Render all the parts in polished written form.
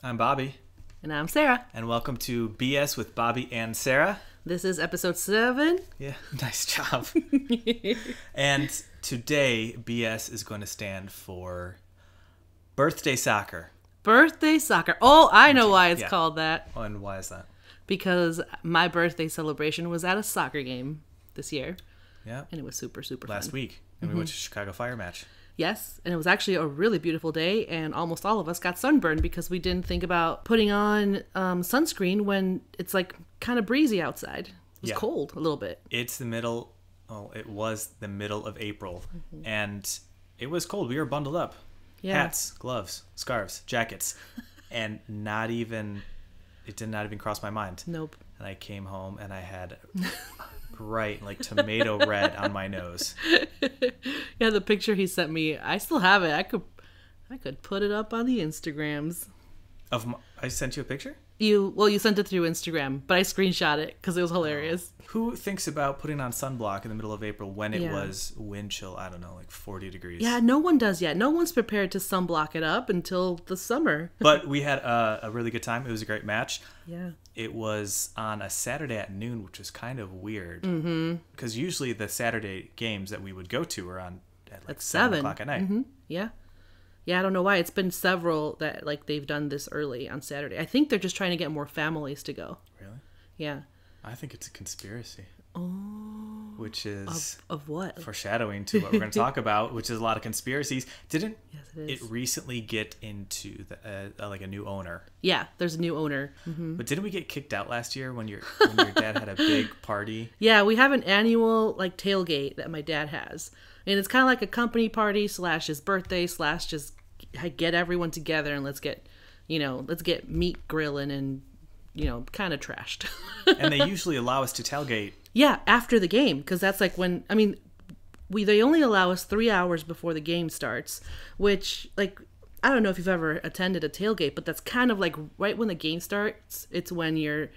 I'm Bobby. And I'm Sarah. And welcome to BS with Bobby and Sarah. This is episode 7. Yeah, nice job. And today, BS is going to stand for Birthday Soccer. Birthday soccer. Oh, I know why it's called that. Oh, and why is that? Because my birthday celebration was at a soccer game this year. Yeah. And it was super fun. Last week. And we went to Chicago Fire match. Yes, and it was actually a really beautiful day, and almost all of us got sunburned because we didn't think about putting on sunscreen when it's like kind of breezy outside. It was cold a little bit. It was the middle of April, and it was cold. We were bundled up. Yeah. Hats, gloves, scarves, jackets, and it did not even cross my mind. Nope. And I came home and I had bright, like tomato red on my nose. Yeah, the picture he sent me, I still have it. I could put it up on the Instagrams. I sent you a picture? You sent it through Instagram, but I screenshot it because it was hilarious. Who thinks about putting on sunblock in the middle of April when it was wind chill, I don't know, like 40 degrees? Yeah, no one does yet. No one's prepared to sunblock it up until the summer. But we had a really good time. It was a great match. Yeah. It was on a Saturday at noon, which was kind of weird. Because usually the Saturday games that we would go to are on at like 7 o'clock at night. Yeah. Yeah, I don't know why. It's been several that like they've done this early on Saturday. I think they're just trying to get more families to go. Really? Yeah. I think it's a conspiracy. Oh. Which is... Of what? Foreshadowing to what we're going to talk about, which is a lot of conspiracies. Didn't it recently get into like a new owner? Yeah, there's a new owner. But didn't we get kicked out last year when your dad had a big party? Yeah, we have an annual like tailgate that my dad has. And it's kind of like a company party / his birthday / just get everyone together and let's get meat grilling and, kind of trashed. And they usually allow us to tailgate. Yeah, after the game, because that's like when, they only allow us 3 hours before the game starts, which, like, I don't know if you've ever attended a tailgate, but that's kind of like right when the game starts. It's when you're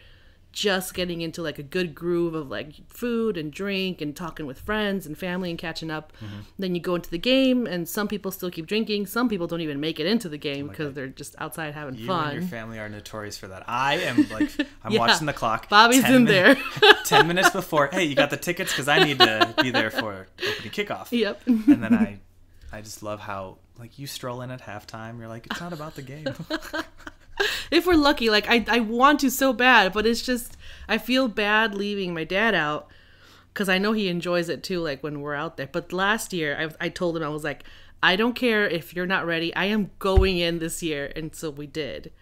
just getting into like a good groove of like food and drink and talking with friends and family and catching up. Then you go into the game and some people still keep drinking. Some people don't even make it into the game because they're just outside having fun. You and your family are notorious for that. I am like, I'm watching the clock. Bobby's in there. 10 minutes before, hey, you got the tickets? Because I need to be there for opening kickoff. Yep. And then I just love how like you stroll in at halftime. You're like, it's not about the game. If we're lucky, like I want to so bad, but it's just I feel bad leaving my dad out because I know he enjoys it too, like when we're out there. But last year I told him, I was like, I don't care if you're not ready, I am going in this year. And so we did.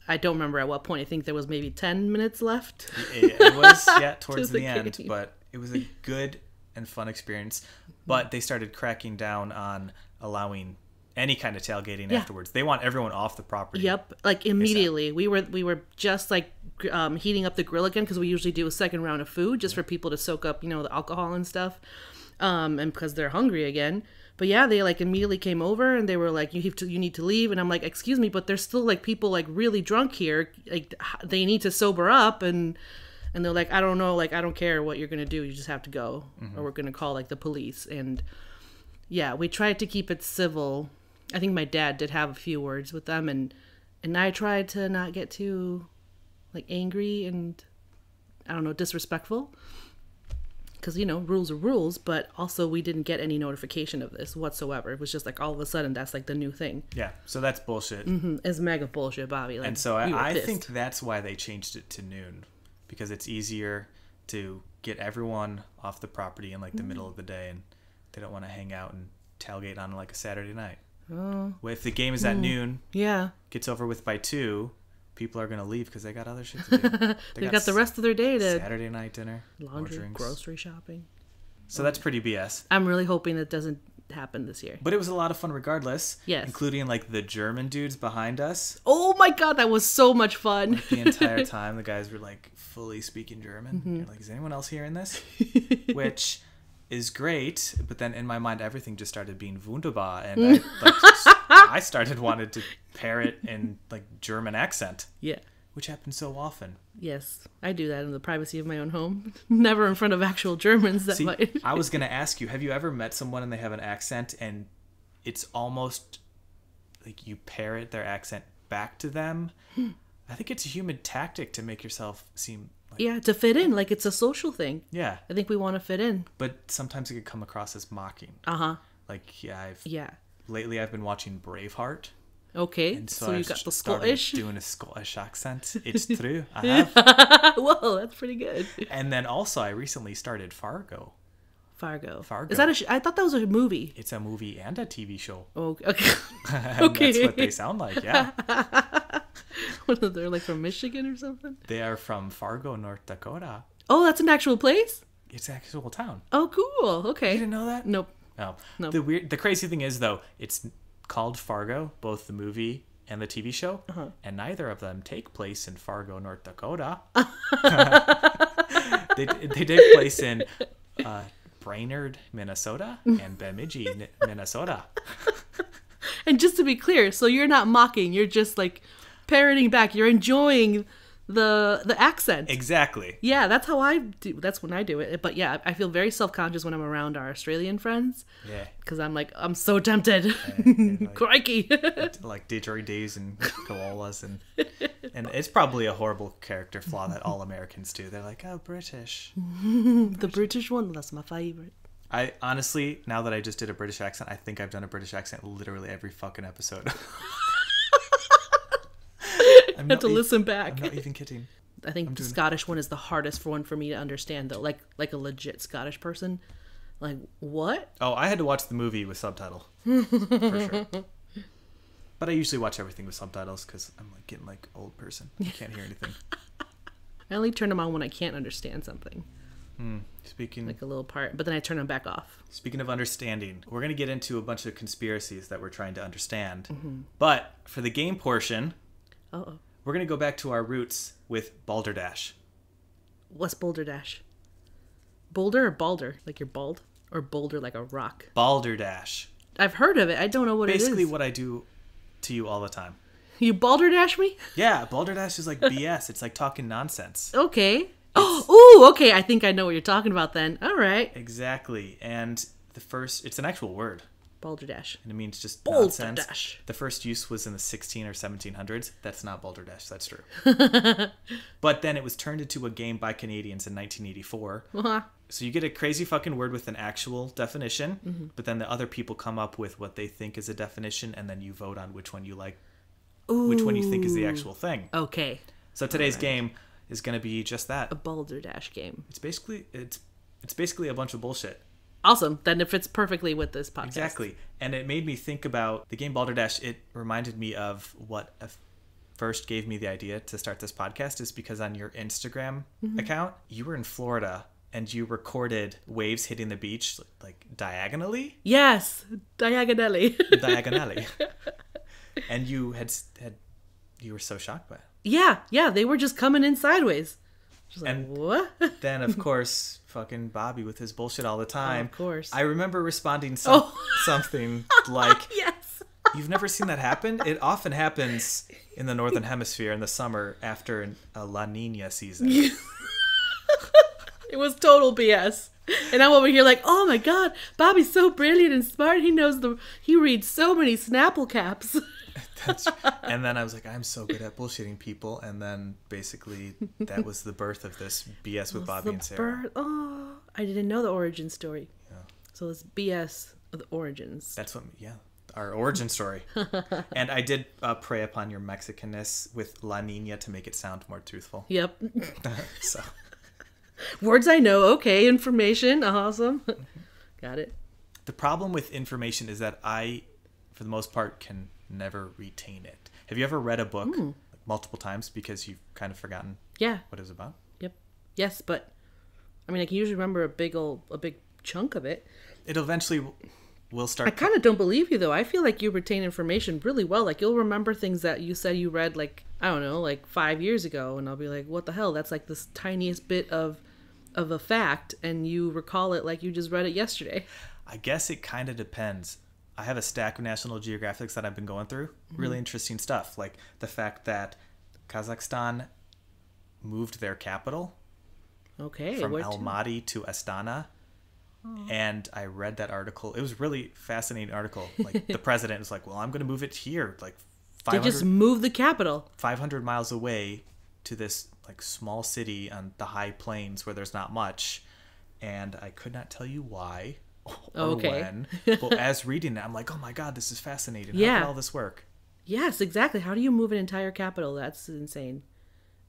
I don't remember at what point. I think there was maybe 10 minutes left. It was towards the end, but it was a good and fun experience. But they started cracking down on allowing any kind of tailgating afterwards. They want everyone off the property. Yep, like immediately. We were just like heating up the grill again because we usually do a second round of food just for people to soak up, the alcohol and stuff, and because they're hungry again. But yeah, they like immediately came over and they were like, you need to leave, and I'm like, excuse me, but there's still like people like really drunk here, like they need to sober up, and they're like, I don't know, like I don't care what you're gonna do, you just have to go, or we're gonna call like the police. And yeah, we tried to keep it civil. I think my dad did have a few words with them, and I tried to not get too like angry and I don't know, disrespectful, because rules are rules. But also we didn't get any notification of this whatsoever. It was just like all of a sudden that's like the new thing. Yeah, so that's bullshit. It's mega bullshit, Bobby. Like, and so I think that's why they changed it to noon, because it's easier to get everyone off the property in like the middle of the day, and they don't want to hang out and tailgate on like a Saturday night. Oh. Well, if the game is at noon, yeah, gets over with by 2, people are going to leave because they got other shit to do. They've got the rest of their day to... Saturday night dinner, laundry, grocery shopping. So that's pretty BS. I'm really hoping that doesn't happen this year. But it was a lot of fun regardless. Yes. Including like the German dudes behind us. Oh my god, that was so much fun. Like, the entire time the guys were like fully speaking German. You're like, is anyone else hearing this? Which... is great, but then in my mind everything just started being wunderbar, and I started wanting to pair it in like German accent. Yeah. Which happens so often. Yes, I do that in the privacy of my own home. Never in front of actual Germans. I was gonna ask you, have you ever met someone and they have an accent and it's almost like you parrot their accent back to them. I think it's a human tactic to make yourself seem like... Yeah, to fit in. Like, it's a social thing. Yeah. I think we want to fit in. But sometimes it could come across as mocking. Uh-huh. Like, Yeah. Lately I've been watching Braveheart. Okay, And so you got the started Scottish. doing a Scottish accent. It's true. I have. Whoa, that's pretty good. And then also I recently started Fargo. Fargo. Fargo. Is that I thought that was a movie. It's a movie and a TV show. Oh, okay. And Okay. that's what they sound like, yeah. What are they, like from Michigan or something? They are from Fargo, North Dakota. Oh, that's an actual place? It's an actual town. Oh, cool. Okay. You didn't know that? Nope. No. No. The crazy thing is, though, it's called Fargo, both the movie and the TV show, and neither of them take place in Fargo, North Dakota. They take place in Brainerd, Minnesota, and Bemidji, Minnesota. And just to be clear, so you're not mocking, you're just like parroting back. You're enjoying the accent. Exactly. Yeah, that's how I do. That's when I do it. But yeah, I feel very self-conscious when I'm around our Australian friends. Yeah. Because I'm like, I'm so tempted. Like, Crikey. like didgeridoos and koalas, and it's probably a horrible character flaw that all Americans do. They're like, oh, British. The British one, that's my favorite. I honestly, now that I just did a British accent, I think I've done a British accent literally every fucking episode. I have to listen back. I'm not even kidding. I think the Scottish one is the hardest one for me to understand, though. Like a legit Scottish person. Like, what? Oh, I had to watch the movie with subtitle. For sure. But I usually watch everything with subtitles because I'm like getting like old person. I can't hear anything. I only turn them on when I can't understand something. Speaking Like a little part, but then I turn them back off. Speaking of understanding, we're going to get into a bunch of conspiracies that we're trying to understand. But for the game portion, Uh-oh. we're going to go back to our roots with Balderdash. What's Balderdash? Boulder or Balder? Like you're bald? Or boulder like a rock? Balderdash. I've heard of it. I don't know what Basically it is. what I do to you all the time. You Balderdash me? Yeah, Balderdash is like BS. It's like talking nonsense. Okay. Oh, okay. I think I know what you're talking about then. All right. Exactly. And it's an actual word. Balderdash. And it means just Balderdash. nonsense. The first use was in the 16 or 1700s. That's not Balderdash. That's true. But then it was turned into a game by Canadians in 1984. Uh-huh. So you get a crazy fucking word with an actual definition, but then the other people come up with what they think is a definition, and then you vote on which one you like, which one you think is the actual thing. Okay. So today's game is going to be just that. A Balderdash game. It's basically a bunch of bullshit. Awesome. Then it fits perfectly with this podcast. Exactly. And it made me think about the game Balderdash. It reminded me of what first gave me the idea to start this podcast, is because on your Instagram account, you were in Florida and you recorded waves hitting the beach like diagonally. Yes, diagonally. Diagonally. And you were so shocked by it. Yeah, they were just coming in sideways. Just like, And what? then, of course, fucking Bobby with his bullshit all the time. Of course. I remember responding something like, Yes. you've never seen that happen? It often happens in the Northern Hemisphere in the summer after a La Nina season. It was total BS. And I'm over here like, oh my God, Bobby's so brilliant and smart. He reads so many Snapple caps. And then I was like, I'm so good at bullshitting people. And then basically that was the birth of this BS with Bobby and Sarah. Oh, I didn't know the origin story. Yeah. So it's BS of the origins. That's our origin story. And I did prey upon your Mexicanness with La Nina to make it sound more truthful. Yep. So Words I know. Okay, information. Awesome. Got it. the problem with information is that I, for the most part, can never retain it. Have you ever read a book like, multiple times because you've kind of forgotten what it was about? Yep. Yes, but I mean, I can usually remember a big chunk of it. It eventually will start. I kind of don't believe you, though. I feel like you retain information really well. Like, you'll remember things that you said you read, like, I don't know, like 5 years ago. And I'll be like, what the hell? That's like this tiniest bit of a fact. And you recall it like you just read it yesterday. I guess it kind of depends. I have a stack of National Geographics that I've been going through. Really interesting stuff. Like the fact that Kazakhstan moved their capital from Almaty to Astana. And I read that article. It was a really fascinating article. Like the president was like, well, I'm going to move it here like They just moved the capital 500 miles away to this like small city on the high plains where there's not much, and I could not tell you why or when. But as reading it, I'm like, oh my god, this is fascinating. How did all this work? Yes, exactly. How do you move an entire capital? That's insane.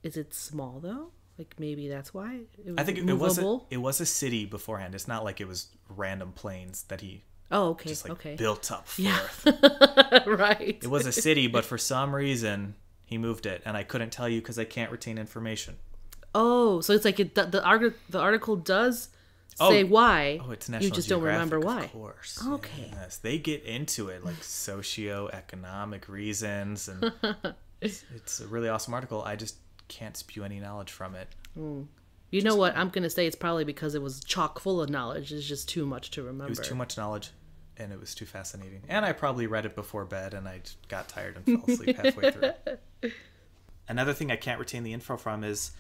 Is it small though? Like maybe that's why it was I think movable? it was a city beforehand. It's not like it was random plains that he just like built up forth. Right. It was a city, but for some reason he moved it, and I couldn't tell you because I can't retain information. Oh, so it's like the article does say why. Oh, it's National You just Geographic, don't remember why. Of course. Okay. Yes, they get into it like socio-economic reasons, and it's a really awesome article. I just can't spew any knowledge from it. You know what? I'm going to say it's probably because it was chock full of knowledge. It's just too much to remember. It was too much knowledge, and it was too fascinating. And I probably read it before bed, and I got tired and fell asleep halfway through. Another thing I can't retain the info from is,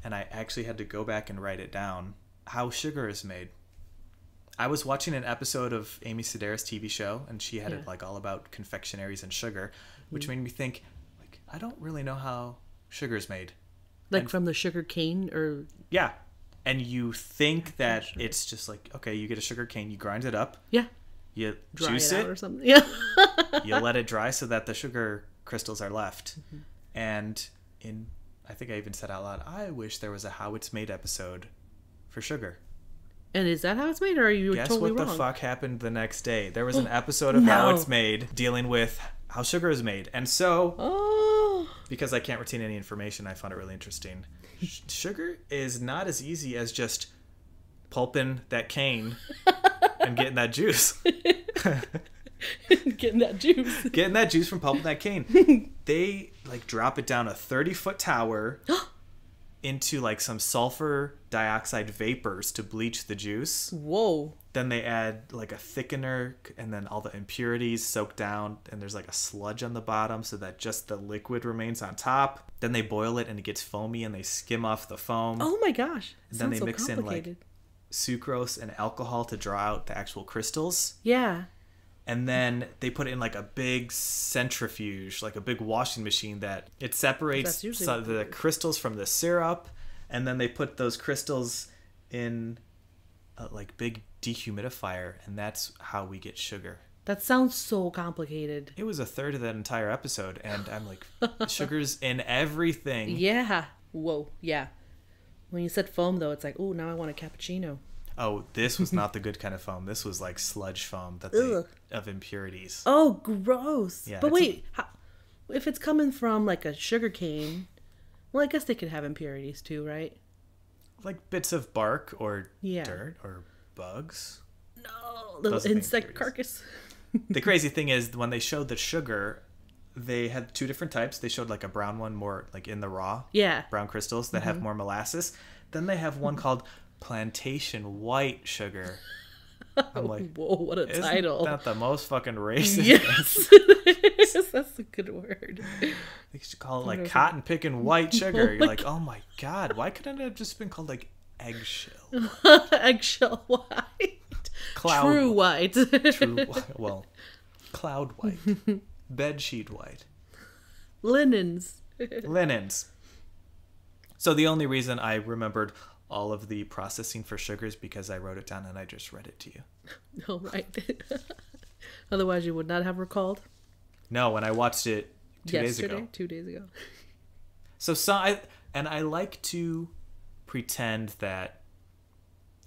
and I actually had to go back and write it down, how sugar is made. I was watching an episode of Amy Sedaris' TV show, and she had it like all about confectionaries and sugar, which made me think, like, I don't really know how sugar is made. Like from the sugar cane or... Yeah. And you think that it's just like, okay, you get a sugar cane, you grind it up. Yeah. You dry juice it it. out or something. Yeah. You let it dry so that the sugar crystals are left. And I think I even said out loud, I wish there was a how it's made episode for sugar. And is that how it's made, or are you totally wrong? Guess what the fuck happened the next day? There was an episode of How It's Made dealing with how sugar is made. And so, because I can't retain any information, I found it really interesting. Sugar is not as easy as just pulping that cane and getting that juice. Getting that juice. Getting that juice from pulping that cane. They like drop it down a 30-foot tower into like some sulfur dioxide vapors to bleach the juice. Whoa. Then they add like a thickener, and then all the impurities soak down, and there's like a sludge on the bottom so that just the liquid remains on top. Then they boil it and it gets foamy, and they skim off the foam. Oh my gosh. And then they mix in like sucrose and alcohol to draw out the actual crystals. Yeah. And then they put it in like a big centrifuge, like a big washing machine that it separates the crystals from the syrup. And then they put those crystals in a like big dehumidifier, and that's how we get sugar. That sounds so complicated. It was a third of that entire episode, and I'm like, sugar's in everything. Yeah. Whoa. Yeah. When you said foam, though, it's like, oh, now I want a cappuccino. Oh, this was not the good kind of foam. This was like sludge foam that of impurities. Oh, gross. Yeah, but wait, if it's coming from like a sugar cane, well, I guess they could have impurities too, right? Like bits of bark or dirt or bugs. No, little insect carcass. The crazy thing is when they showed the sugar, they had two different types. They showed like a brown one more like in the raw. Yeah. Brown crystals that have more molasses. Then they have one called plantation white sugar. I'm like, whoa, what a title. Isn't that the most fucking racist? Yes. That's a good word. They should call it like cotton picking white sugar. You're like, oh my god, why couldn't it have just been called like eggshell? Eggshell white. True white. Well, cloud white. Bedsheet white. Linens. So the only reason I remembered all of the processing for sugar is because I wrote it down and I just read it to you. Oh, right. Otherwise you would not have recalled? No, when I watched it 2 days ago. 2 days ago. So I like to pretend that,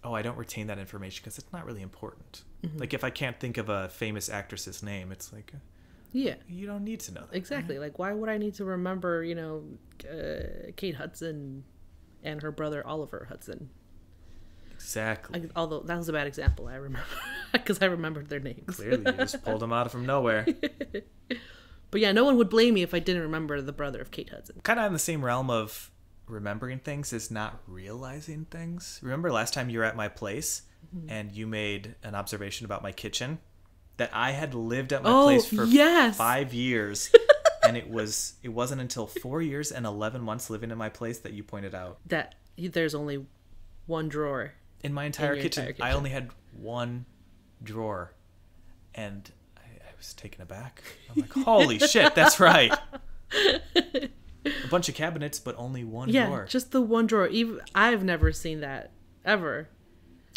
I don't retain that information because it's not really important. Mm-hmm. Like if I can't think of a famous actress's name, it's like, yeah, you don't need to know that. Exactly. Right? Like why would I need to remember, Kate Hudson and her brother Oliver Hudson? Exactly. Although that was a bad example, I remember, because I remembered their names. Clearly, you just pulled them out from nowhere. But yeah, no one would blame me if I didn't remember the brother of Kate Hudson. Kind of in the same realm of remembering things is not realizing things. Remember last time you were at my place and you made an observation about my kitchen? That I had lived at my place for 5 years. And it wasn't until 4 years and 11 months living in my place that you pointed out that there's only one drawer in my entire kitchen. I only had one drawer, and I was taken aback. I'm like, holy shit, that's right. A bunch of cabinets, but only one drawer. Yeah, just the one drawer. Even I've never seen that ever.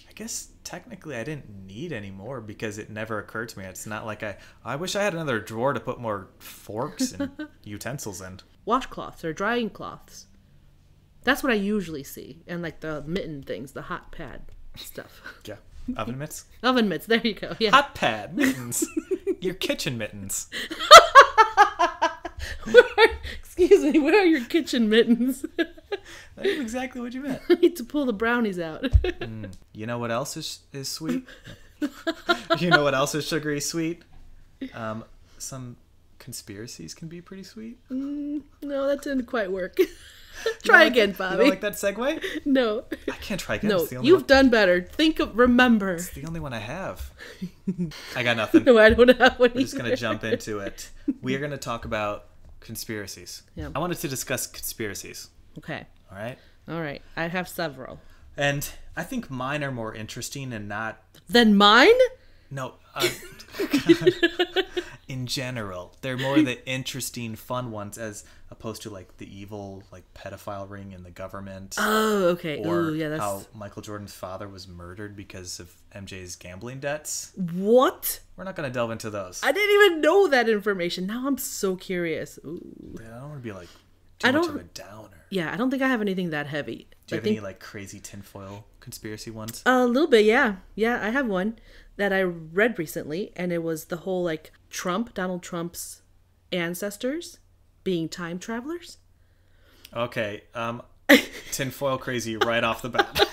I guess technically I didn't need any more because it never occurred to me. It's not like I wish I had another drawer to put more forks and utensils in. Washcloths or drying cloths. That's what I usually see. And like the mitten things, the hot pad stuff. Yeah. Oven mitts? Oven mitts, there you go. Yeah. Hot pad mittens. Your kitchen mittens. Excuse me, where are your kitchen mittens? That is exactly what you meant. I need to pull the brownies out. You know what else is sweet? You know what else is sugary sweet? Some conspiracies can be pretty sweet. No, that didn't quite work. Try again, Bobby. You don't like that segue? No. I can't try again. No, you've done better. Remember. It's the only one I have. I got nothing. No, I don't have one. We're just going to jump into it. We are going to talk about conspiracies. Yeah. I wanted to discuss conspiracies. Okay. All right? All right. I have several. And I think mine are more interesting and not... Than mine? No. In general. They're more the interesting, fun ones as opposed to like the evil like pedophile ring in the government. Oh, okay. Or ooh, yeah, that's... how Michael Jordan's father was murdered because of MJ's gambling debts. What? We're not going to delve into those. I didn't even know that information. Now I'm so curious. Ooh. Yeah, I don't want to be like too much of a downer. Yeah, I don't think I have anything that heavy. Do you have any like crazy tinfoil conspiracy ones? A little bit, yeah. Yeah, I have one that I read recently, and it was the whole like Donald Trump's ancestors being time travelers. Okay, tinfoil crazy right off the bat.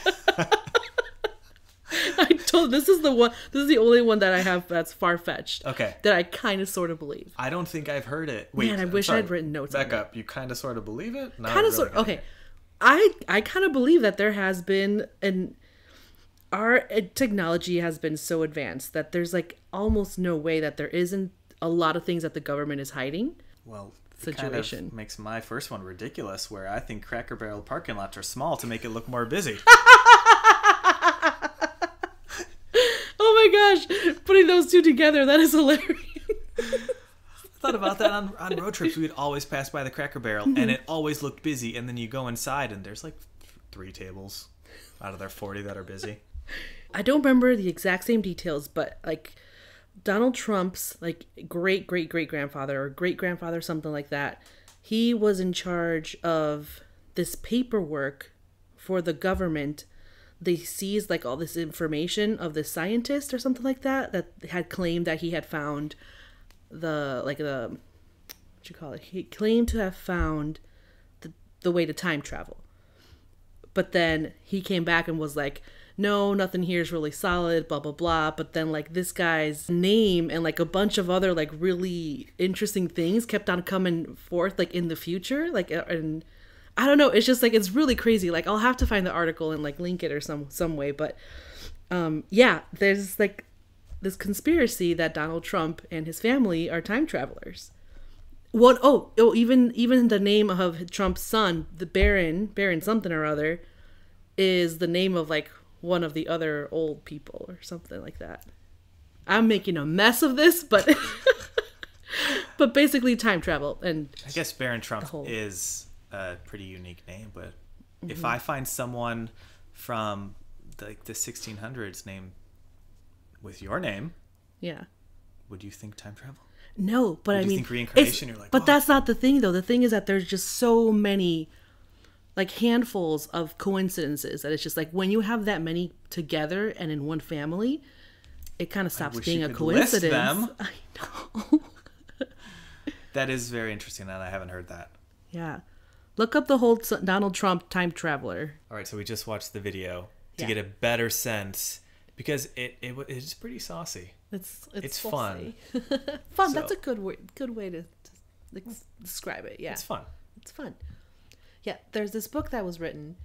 This is the only one that I have that's far-fetched. Okay. That I kind of sort of believe. I don't think I've heard it. Wait, man, I wish I'd written notes on it. Back up. You kind of sort of believe it? Kind of really sort. Okay. I kind of believe that there has been our technology has been so advanced that there's like almost no way that there isn't a lot of things that the government is hiding. Well, situation kind of makes my first one ridiculous, where I think Cracker Barrel parking lots are small to make it look more busy. Oh my gosh, putting those two together, that is hilarious. I thought about that on road trips. We would always pass by the Cracker Barrel, and it always looked busy. And then you go inside, and there's like 3 tables out of their 40 that are busy. I don't remember the exact same details, but like Donald Trump's like great grandfather or great grandfather, something like that, he was in charge of this paperwork for the government. They seized like all this information of this scientist or something like that had claimed that he had found he claimed to have found the way to time travel. But then he came back and was like, no, nothing here is really solid, blah, blah, blah. But then like this guy's name and like a bunch of other like really interesting things kept on coming forth like in the future. Like, and I don't know. It's just like, it's really crazy. Like I'll have to find the article and like link it or some way. But yeah, there's like this conspiracy that Donald Trump and his family are time travelers. What? Oh, even the name of Trump's son, the Baron something or other, is the name of like one of the other old people or something like that. I'm making a mess of this, but but basically time travel. And I guess Baron Trump is a pretty unique name, but if I find someone from the 1600s name with your name, yeah, would you think time travel? No, but I mean, think reincarnation? You're like, but that's not the thing, though. The thing is that there's just so many, like handfuls of coincidences that it's just like when you have that many together and in one family, it kind of stops being a coincidence. List them. I know. That is very interesting, and I haven't heard that. Yeah, look up the whole Donald Trump time traveler. All right, so we just watched the video to get a better sense because it's pretty saucy. It's fun. Fun. So, that's a good way to describe it. Yeah, it's fun. It's fun. Yeah, there's this book that was written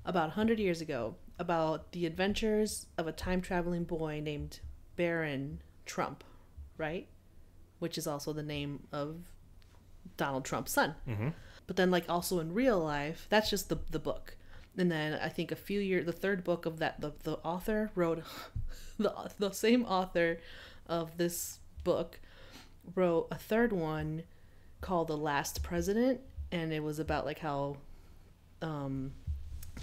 about 100 years ago about the adventures of a time traveling boy named Baron Trump, right? Which is also the name of Donald Trump's son. Mm-hmm. But then, like, also in real life, that's just the book. And then I think the third book of that, the author wrote, the same author of this book wrote a third one called The Last President, and it was about like how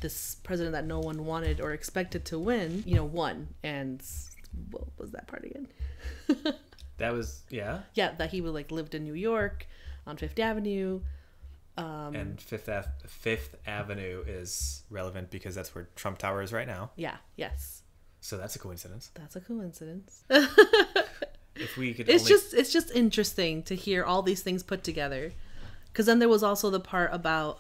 this president that no one wanted or expected to win, won. And what was that part again? That was, yeah? Yeah, that he would like lived in New York on Fifth Avenue. And Fifth Avenue is relevant because that's where Trump Tower is right now. Yeah, yes. So that's a coincidence. That's a coincidence. If we could it's just interesting to hear all these things put together. Because then there was also the part about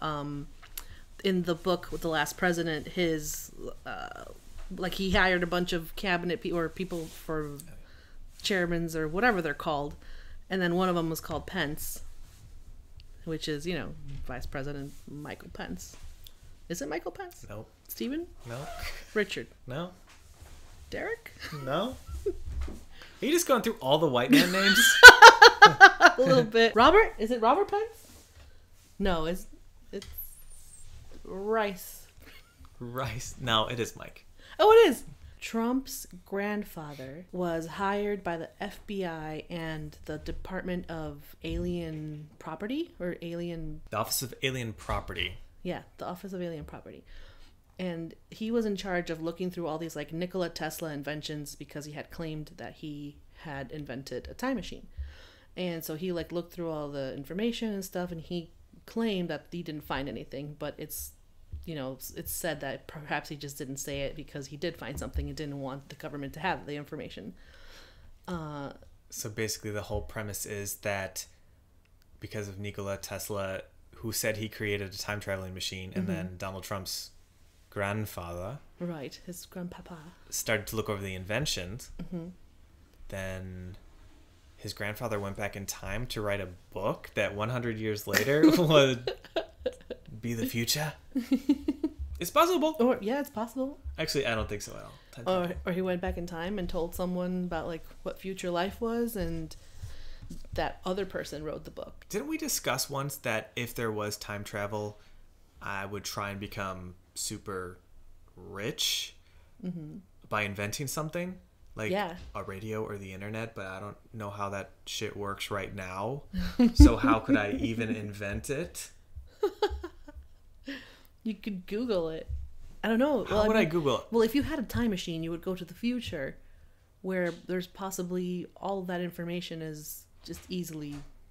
in the book with The Last President, his like he hired a bunch of cabinet or people for chairmans or whatever they're called, and then one of them was called Pence, which is Vice President Michael Pence. Is it Michael Pence? No. Stephen? No. Richard? No. Derek? No. Are you just going through all the white man names? A little bit. Robert? Is it Robert Pence? No, it's Rice. Rice. No, it is Mike. Oh, it is. Trump's grandfather was hired by the FBI and the Department of Alien Property or Alien... The Office of Alien Property. Yeah, the Office of Alien Property. And he was in charge of looking through all these like Nikola Tesla inventions because he had claimed that he had invented a time machine. And so he like looked through all the information and stuff, and he claimed that he didn't find anything, but it's said that perhaps he just didn't say it because he did find something and didn't want the government to have the information. So basically the whole premise is that because of Nikola Tesla, who said he created a time traveling machine, and then Donald Trump's grandfather, right, his grandpapa, started to look over the inventions, then his grandfather went back in time to write a book that 100 years later would be the future. It's possible. Or yeah, it's possible. Actually, I don't think so at all. Or he went back in time and told someone about like what future life was, and that other person wrote the book. Didn't we discuss once that if there was time travel, I would try and become super rich by inventing something? Like a radio or the internet, but I don't know how that shit works right now. So how could I even invent it? You could Google it. I don't know. How would I Google it? Well, if you had a time machine, you would go to the future where there's possibly all of that information is just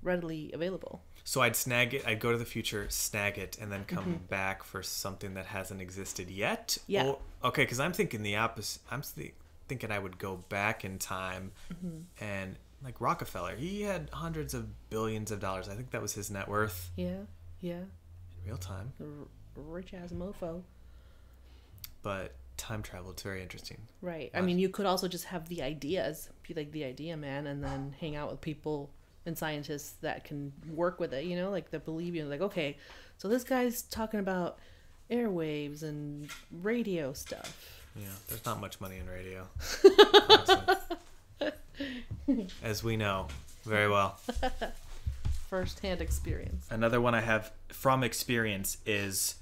readily available. So I'd snag it, I'd go to the future, snag it, and then come back for something that hasn't existed yet? Yeah. Okay, because I'm thinking the opposite. I'm thinking I would go back in time and, like Rockefeller, he had hundreds of billions of dollars. I think that was his net worth. Yeah. In real time. Rich ass mofo. But time travel, it's very interesting. Right. I mean, you could also just have the ideas, be like the idea man, and then hang out with people and scientists that can work with it, like that believe you. Like, okay, so this guy's talking about airwaves and radio stuff. Yeah, there's not much money in radio. As we know very well. First-hand experience. Another one I have from experience is,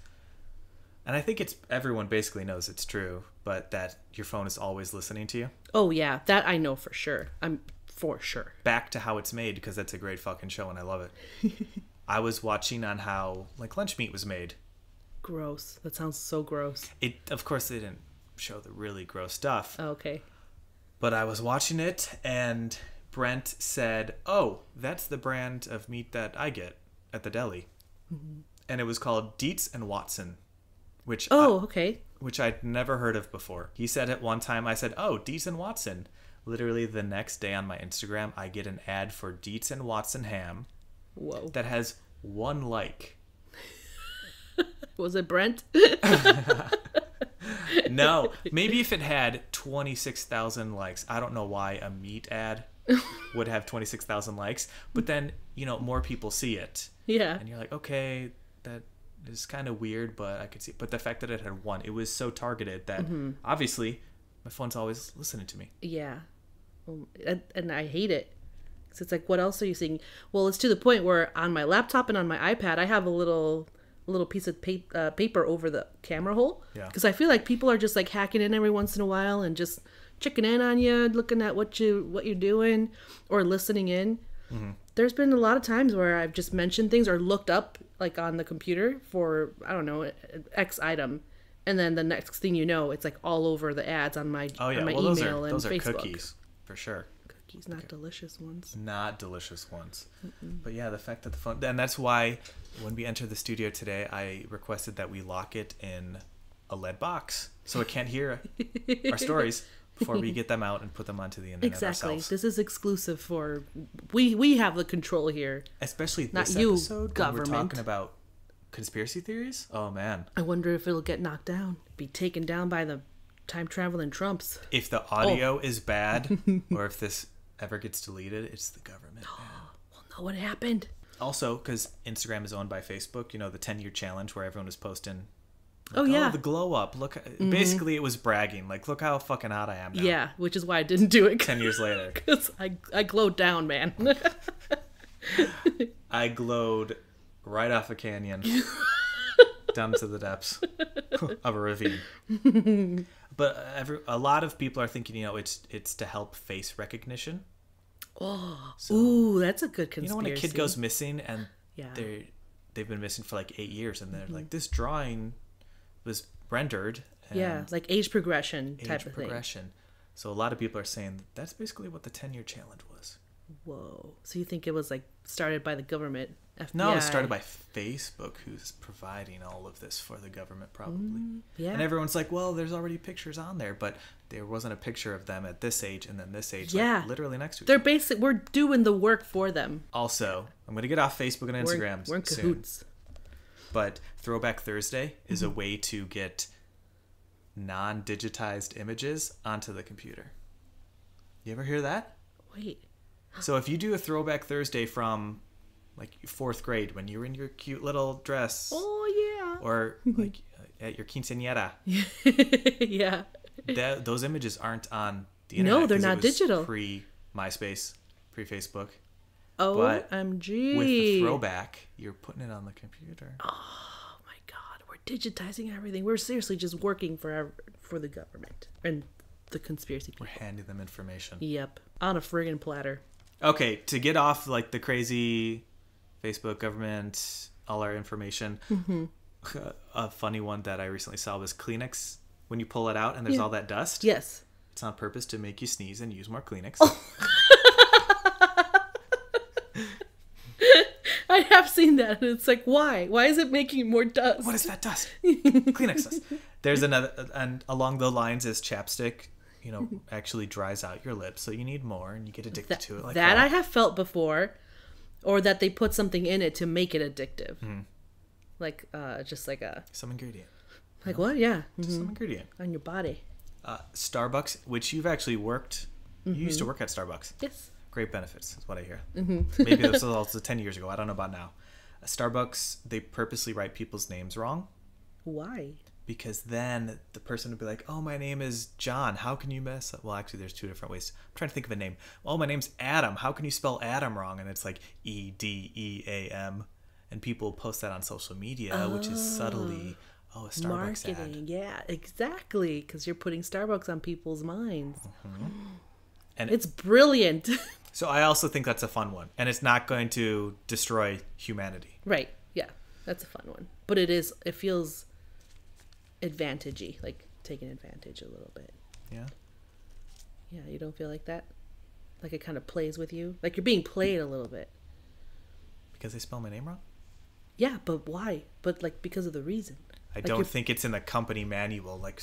and I think everyone basically knows it's true, but that your phone is always listening to you. Oh yeah, that I know for sure. For sure. Back to How It's Made, because that's a great fucking show and I love it. I was watching on how like lunch meat was made. Gross. That sounds so gross. Of course they didn't show the really gross stuff. Oh, okay. But I was watching it and Brent said, "Oh, that's the brand of meat that I get at the deli." And it was called Dietz and Watson, which okay. Which I'd never heard of before. He said it one time. I said, "Oh, Dietz and Watson." Literally the next day on my Instagram, I get an ad for Dietz and Watson ham. Whoa. That has 1 like. Was it Brent? No. Maybe if it had 26,000 likes. I don't know why a meat ad would have 26,000 likes. But then, more people see it. Yeah. And you're like, okay, that is kind of weird, but I could see. But the fact that it had 1, it was so targeted that obviously my phone's always listening to me. Yeah. And I hate it. Because it's like, what else are you seeing? Well, it's to the point where on my laptop and on my iPad, I have a little piece of paper over the camera hole. Yeah. Because I feel like people are just like hacking in every once in a while and just checking in on you, looking at what you're doing or listening in. There's been a lot of times where I've just mentioned things or looked up like on the computer for, I don't know, X item. And then the next thing you know, it's like all over the ads on my, on my email and those are Facebook. cookies, for sure. Cookies, not delicious ones. Not delicious ones. But yeah, the fact that the phone... And that's why when we entered the studio today, I requested that we lock it in a lead box so it can't hear our stories before we get them out and put them onto the internet ourselves. This is exclusive for... We have the control here. Especially not this you, episode government. when we're talking about conspiracy theories. Oh, man. I wonder if it'll get knocked down. Be taken down by the time-traveling Trumps. If the audio is bad or if this ever gets deleted, it's the government. We'll know what happened. Also, because Instagram is owned by Facebook, you know, the 10-year challenge where everyone was posting... Like, the glow up. Look, basically it was bragging. Like, look how fucking hot I am now. Yeah, which is why I didn't do it. 10 years later. Because I glowed down, man. I glowed right off a canyon. Down to the depths of a ravine. But a lot of people are thinking, you know, it's to help face recognition. Oh, ooh, that's a good conspiracy. You know when a kid goes missing and yeah. they've been missing for like 8 years and they're like, this drawing was rendered. And yeah, like age progression type of thing. So a lot of people are saying that's basically what the 10-year challenge was. Whoa. So you think it was like started by the government? FBI? No, it was started by Facebook, who's providing all of this for the government, probably. Yeah. And everyone's like, well, there's already pictures on there, but there wasn't a picture of them at this age and then this age, yeah. like, literally next to each other. We're doing the work for them. Also, I'm going to get off Facebook and Instagram we're in cahoots. Soon. But Throwback Thursday is a way to get non-digitized images onto the computer. You ever hear that? Wait. So if you do a Throwback Thursday from like 4th grade when you were in your cute little dress. Oh, yeah. Or like at your quinceañera. Yeah. Those images aren't on the internet. No, they're not digital. Pre-MySpace, pre-Facebook. OMG. With the throwback, you're putting it on the computer. Oh my God, we're digitizing everything. We're seriously just working for the government and the conspiracy people. We're handing them information. Yep, on a friggin' platter. Okay, to get off like the crazy Facebook government, all our information. A funny one that I recently saw was Kleenex. When you pull it out and there's all that dust. Yes. It's on purpose to make you sneeze and use more Kleenex. Oh. I have seen that. And it's like, why? Why is it making more dust? What is that dust? Kleenex dust. There's another, and along the lines is chapstick, you know, actually dries out your lips. So you need more and you get addicted to it. Like that I have felt before. Or that they put something in it to make it addictive. Like, just like some ingredient. Like what? Yeah. Just some ingredient. On your body. Starbucks, which you've actually worked. You used to work at Starbucks. Yes. Great benefits is what I hear. Maybe this was also 10 years ago. I don't know about now. Starbucks, they purposely write people's names wrong. Why? Because then the person would be like, oh, my name is John. How can you mess up? Well, actually, there's 2 different ways. I'm trying to think of a name. Oh, my name's Adam. How can you spell Adam wrong? And it's like Edeam. And people post that on social media, which is subtly, a Starbucks marketing. ad. Yeah, exactly. Because you're putting Starbucks on people's minds. And it's brilliant. So I also think that's a fun one. And it's not going to destroy humanity. Right. Yeah, that's a fun one. But it feels advantagey, like taking advantage a little bit. Yeah. Yeah, you don't feel like that? Like it kind of plays with you? Like you're being played a little bit. Because they spell my name wrong? Yeah, but why? But like because of the reason. I don't think it's in the company manual. Like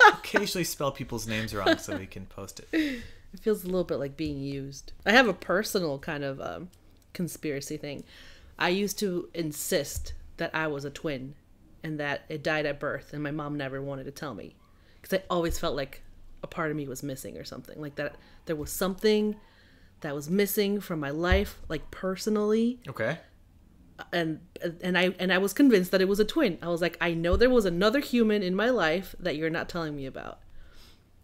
occasionally spell people's names wrong so we can post it. It feels a little bit like being used. I have a personal kind of conspiracy thing. I used to insist that I was a twin and that it died at birth, and my mom never wanted to tell me because I always felt like a part of me was missing or something. Like that there was something that was missing from my life, like personally. Okay. And I was convinced that it was a twin. I was like, I know there was another human in my life that you're not telling me about.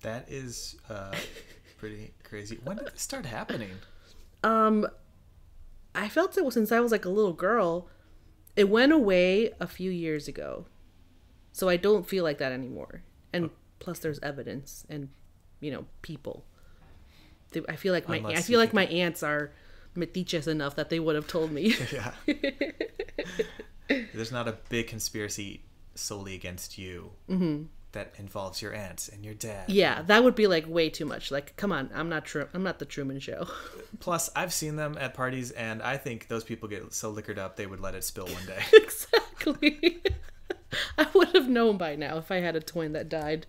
That is pretty crazy. When did this start happening? I felt it since I was like a little girl. It went away a few years ago. So I don't feel like that anymore. And plus there's evidence and, people. I feel like my aunts are metiches enough that they would have told me. Yeah. There's not a big conspiracy solely against you that involves your aunts and your dad. Yeah, that would be like way too much. Like, come on, I'm not the Truman Show. Plus, I've seen them at parties, and I think those people get so liquored up they would let it spill one day. Exactly. I would have known by now if I had a twin that died.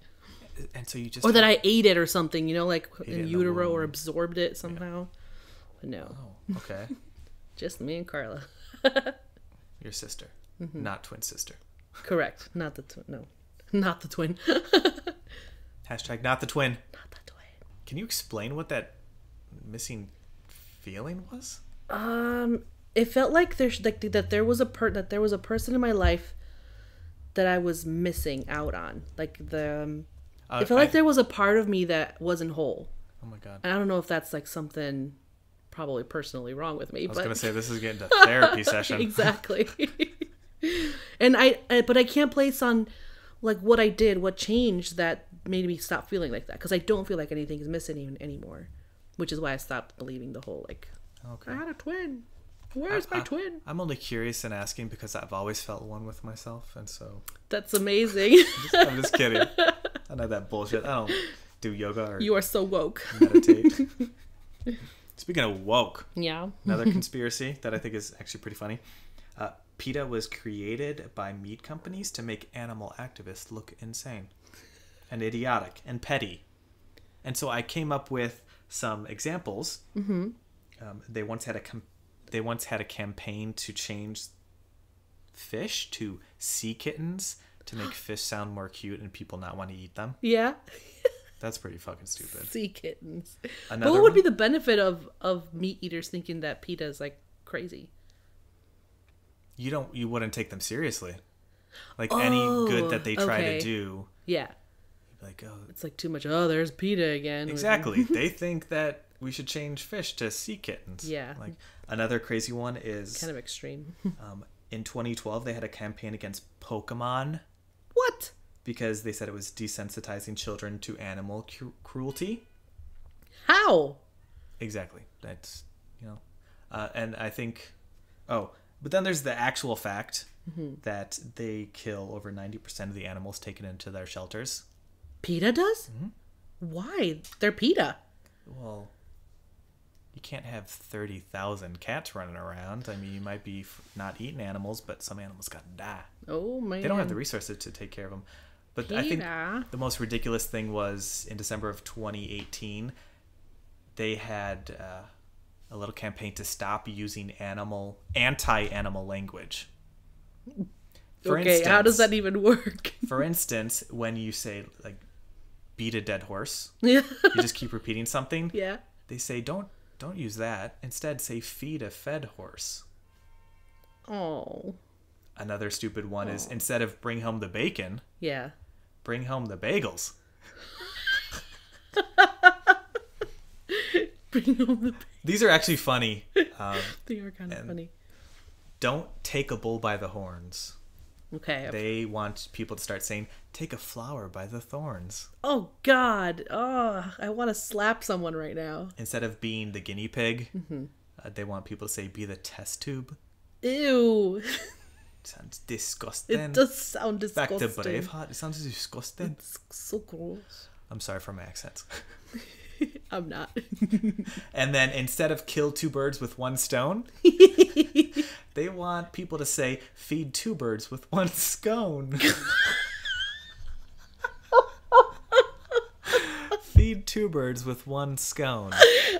And so you just... Or that I ate it or something, you know, like in in utero or absorbed it somehow. Yeah. But no. Oh, okay. Just me and Carla. Your sister. Not twin sister. Correct. Not the twin. No. Not the twin. Hashtag not the twin. Not the twin. Can you explain what that missing feeling was? It felt like that there was a person in my life that I was missing out on. Like it felt like there was a part of me that wasn't whole. Oh my god. And I don't know if that's like something probably personally wrong with me. I was gonna say this is getting to therapy session. Exactly. And but I can't place on like what I did, what changed that made me stop feeling like that, because I don't feel like anything is missing anymore, which is why I stopped believing the whole like, okay, I had a twin. Where's my twin? I'm only curious and asking because I've always felt one with myself, and so that's amazing. I'm just kidding. I know that bullshit. I don't do yoga or you are so woke. Meditate. Speaking of woke, yeah, another conspiracy that I think is actually pretty funny. PETA was created by meat companies to make animal activists look insane and idiotic and petty. And so I came up with some examples. They once had a campaign to change fish to sea kittens to make fish sound more cute and people not want to eat them. Yeah. That's pretty fucking stupid. Sea kittens. Another but what would one? be the benefit of meat eaters thinking that PETA is like crazy? You wouldn't take them seriously. Like any good that they try to do. Yeah. You'd be like, oh, it's like too much. Oh, there's PETA again. Exactly. They think that we should change fish to sea kittens. Yeah. Like another crazy one is kind of extreme. in 2012 they had a campaign against Pokemon. What? Because they said it was desensitizing children to animal cruelty. How? Exactly. That's, and I think, but then there's the actual fact that they kill over 90% of the animals taken into their shelters. PETA does? Mm-hmm. Why? They're PETA. Well, you can't have 30,000 cats running around. I mean, you might be not eating animals, but some animals got to die. Oh, man. They don't have the resources to take care of them. But PETA. I think the most ridiculous thing was in December of 2018, they had a little campaign to stop using anti-animal language. For instance, how does that even work? For instance, when you say, like, beat a dead horse, yeah, you just keep repeating something. Yeah. They say, don't use that. Instead, say feed a fed horse. Oh. Another stupid one is, instead of bring home the bacon, yeah, bring home the bagels. Bring home the bagels. These are actually funny. They are kind of funny. Don't take a bull by the horns. Okay. They want people to start saying, take a flower by the thorns. Oh, God. Oh, I want to slap someone right now. Instead of being the guinea pig, they want people to say, be the test tube. Ew. Sounds disgusting. It does sound disgusting. Back to Braveheart, it sounds disgusting. It's so gross. I'm sorry for my accents. I'm not. And then instead of kill two birds with one stone, they want people to say, feed two birds with one scone. Feed two birds with one scone.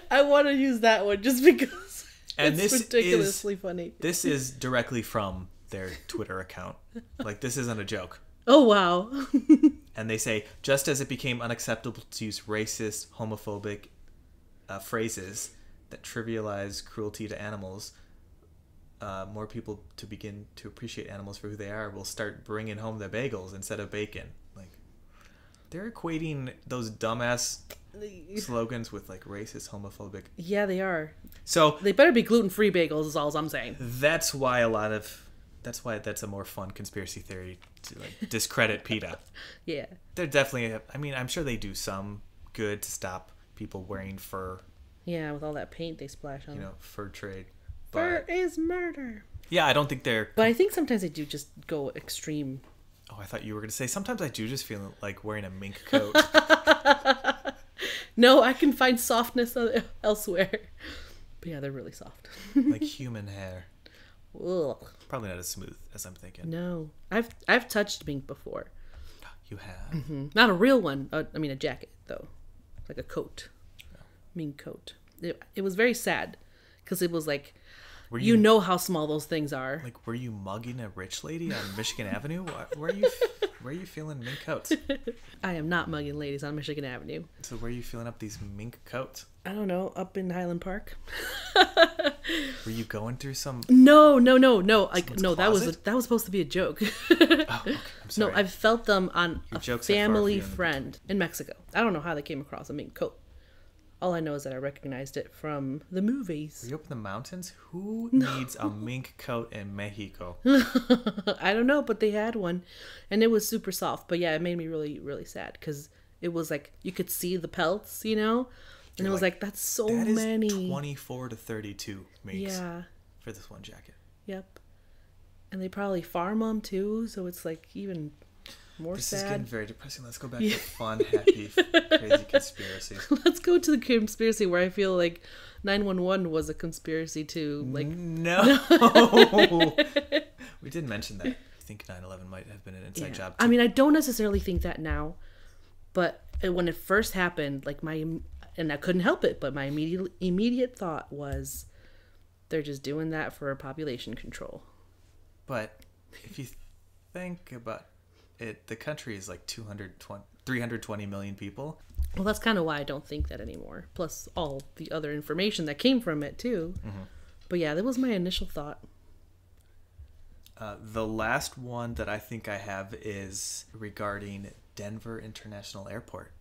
I want to use that one just because it's ridiculously funny. This is directly from their Twitter account. Like, this isn't a joke. Oh, wow. And they say, just as it became unacceptable to use racist, homophobic phrases that trivialize cruelty to animals, more people to begin to appreciate animals for who they are will start bringing home the bagels instead of bacon. Like, they're equating those dumbass slogans with, like, racist, homophobic. Yeah, they are. So they better be gluten-free bagels is all I'm saying. That's why that's a more fun conspiracy theory to, like, discredit PETA. Yeah. They're definitely, I mean, I'm sure they do some good to stop people wearing fur Yeah, with all that paint they splash on. You know, fur trade. Fur is murder. Yeah, I don't think they're... But I think sometimes they do just go extreme. Oh, I thought you were going to say, sometimes I do just feel like wearing a mink coat. No, I can find softness elsewhere. But yeah, they're really soft. Like human hair. Ugh. Probably not as smooth as I'm thinking. No. I've touched mink before. You have? Mm-hmm. Not a real one. I mean, a jacket, though. Like a coat. Yeah. Mink coat. It was very sad. Because it was like... You know how small those things are. Like, were you mugging a rich lady on Michigan Avenue? Where are you feeling mink coats? I am not mugging ladies on Michigan Avenue. So where are you filling up these mink coats? I don't know, up in Highland Park. Were you going through some... No. Like, no, closet? that was supposed to be a joke. Oh, okay. I'm sorry. No, I've felt them on Your a jokes have far family few in friend in Mexico. I don't know how they came across a mink coat. All I know is that I recognized it from the movies. Were you up in the mountains? Who needs a mink coat in Mexico? I don't know, but they had one. And it was super soft. But yeah, it made me really, really sad. Because it was like, you could see the pelts, you know? And it was like, that's so many. That is 24 to 32 minks for this one jacket. Yep. And they probably farm them too. So it's like even... more this sad. Is getting very depressing. Let's go back to fun, happy, crazy conspiracies. Let's go to the conspiracy where I feel like 911 was a conspiracy too. Like no. We did mention that. I think 9/11 might have been an inside job too. I mean, I don't necessarily think that now, but when it first happened, like and I couldn't help it, but my immediate thought was, they're just doing that for population control. But if you think about it, the country is like 320 million people. Well, that's kind of why I don't think that anymore. Plus all the other information that came from it too. Mm-hmm. But yeah, that was my initial thought. The last one that I think I have is regarding Denver International Airport.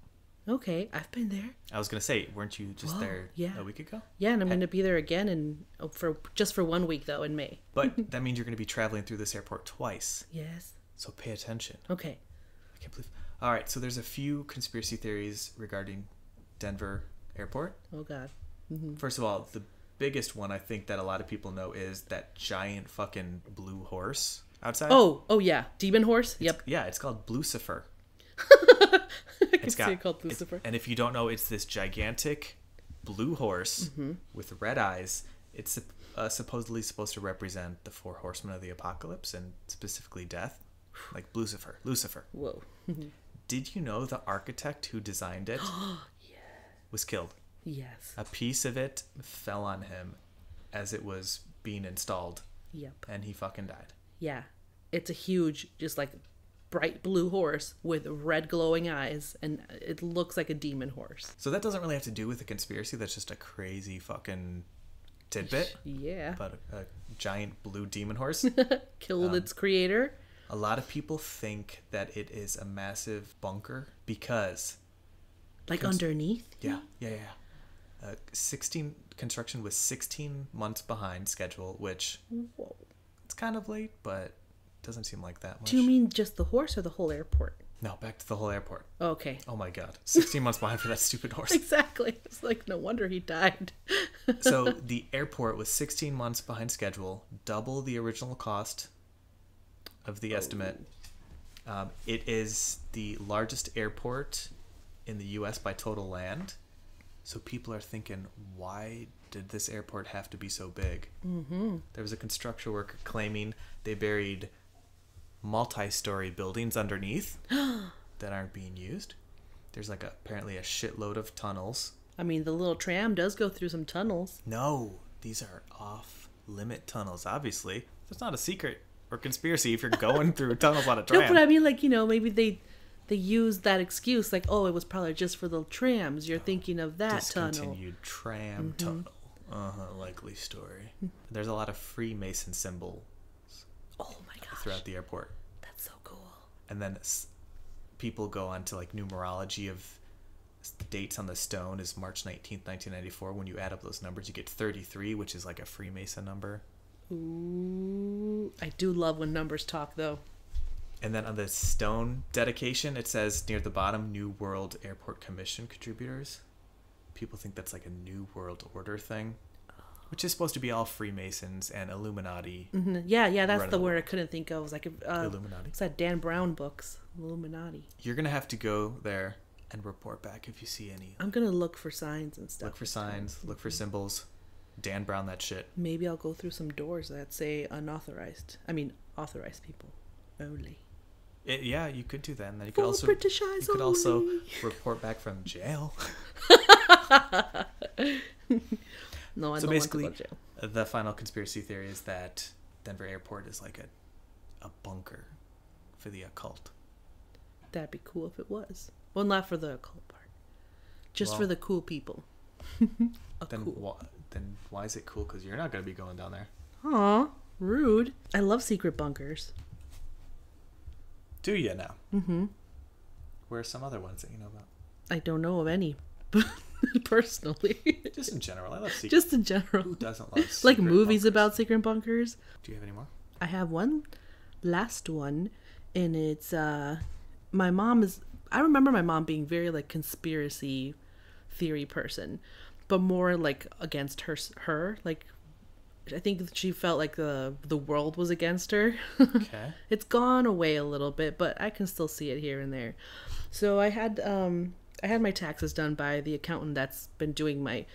Okay, I've been there. I was going to say, weren't you just there a week ago? Yeah, and I'm going to be there again for 1 week though in May. But that means you're going to be traveling through this airport twice. Yes. So pay attention. Okay. I can't believe... All right, so there's a few conspiracy theories regarding Denver Airport. Oh, God. Mm-hmm. First of all, the biggest one I think that a lot of people know is that giant fucking blue horse outside. Oh yeah. Demon horse? Yep. It's called Blucifer. I can see it called Blucifer. And if you don't know, it's this gigantic blue horse with red eyes. It's supposedly supposed to represent the 4 horsemen of the apocalypse and specifically death. Like Lucifer. Whoa. Did you know the architect who designed it was killed? Yes. A piece of it fell on him as it was being installed. Yep. And he fucking died. Yeah. It's a huge, just like bright blue horse with red glowing eyes, and it looks like a demon horse. So that doesn't really have to do with the conspiracy. That's just a crazy fucking tidbit. Yeah. But a giant blue demon horse killed its creator. A lot of people think that it is a massive bunker because... Like underneath? Yeah. 16 was 16 months behind schedule, which it's kind of late, but doesn't seem like that much. Do you mean just the horse or the whole airport? No, back to the whole airport. Okay. Oh my God. 16 months behind for that stupid horse. Exactly. It's like, no wonder he died. So the airport was 16 months behind schedule, double the original cost of the estimate. It is the largest airport in the U.S. by total land. So people are thinking, why did this airport have to be so big? Mm-hmm. There was a construction worker claiming they buried multi-story buildings underneath that aren't being used. There's like apparently a shitload of tunnels. I mean, the little tram does go through some tunnels. No, these are off-limit tunnels, obviously. It's not a secret or conspiracy if you're going through tunnels on a tram. No, but I mean, like, maybe they use that excuse, like, oh, it was probably just for the trams. You're thinking of that tunnel. Discontinued tram tunnel. Likely story. There's a lot of Freemason symbols. Oh my gosh. Throughout the airport. That's so cool. And then people go on to like numerology of the dates on the stone is March 19th, 1994. When you add up those numbers, you get 33, which is like a Freemason number. Ooh, I do love when numbers talk, though. And then on the stone dedication, it says near the bottom, New World Airport Commission contributors. people think that's like a New World Order thing, which is supposed to be all Freemasons and Illuminati. Mm-hmm. Yeah, that's the word I couldn't think of. It was like Illuminati. It's that Dan Brown books, Illuminati. You're gonna have to go there and report back if you see any. I'm gonna look for signs and stuff. Look for signs. Look for symbols. Dan Brown that shit. Maybe I'll go through some doors that say unauthorized. I mean, authorized people only. Yeah, you could do that, and then you For could also British eyes also only. report back from jail. No, I So don't basically, want to go to jail. the final conspiracy theory is that Denver Airport is like a bunker for the occult. That'd be cool if it was. Well, not for the occult part. Just for the cool people. Then why is it cool? Because you're not going to be going down there. Aw, rude. I love secret bunkers. Do you now? Mm-hmm. Where are some other ones that you know about? I don't know of any. Personally. Just in general. I love secret. Just in general. Who doesn't love secret like movies bunkers? about secret bunkers. Do you have any more? I have one last one, and it's my mom is I remember my mom being very like conspiracy theory person, but more like against her like I think she felt like the world was against her. Okay. It's gone away a little bit, but I can still see it here and there. So I had my taxes done by the accountant that's been doing my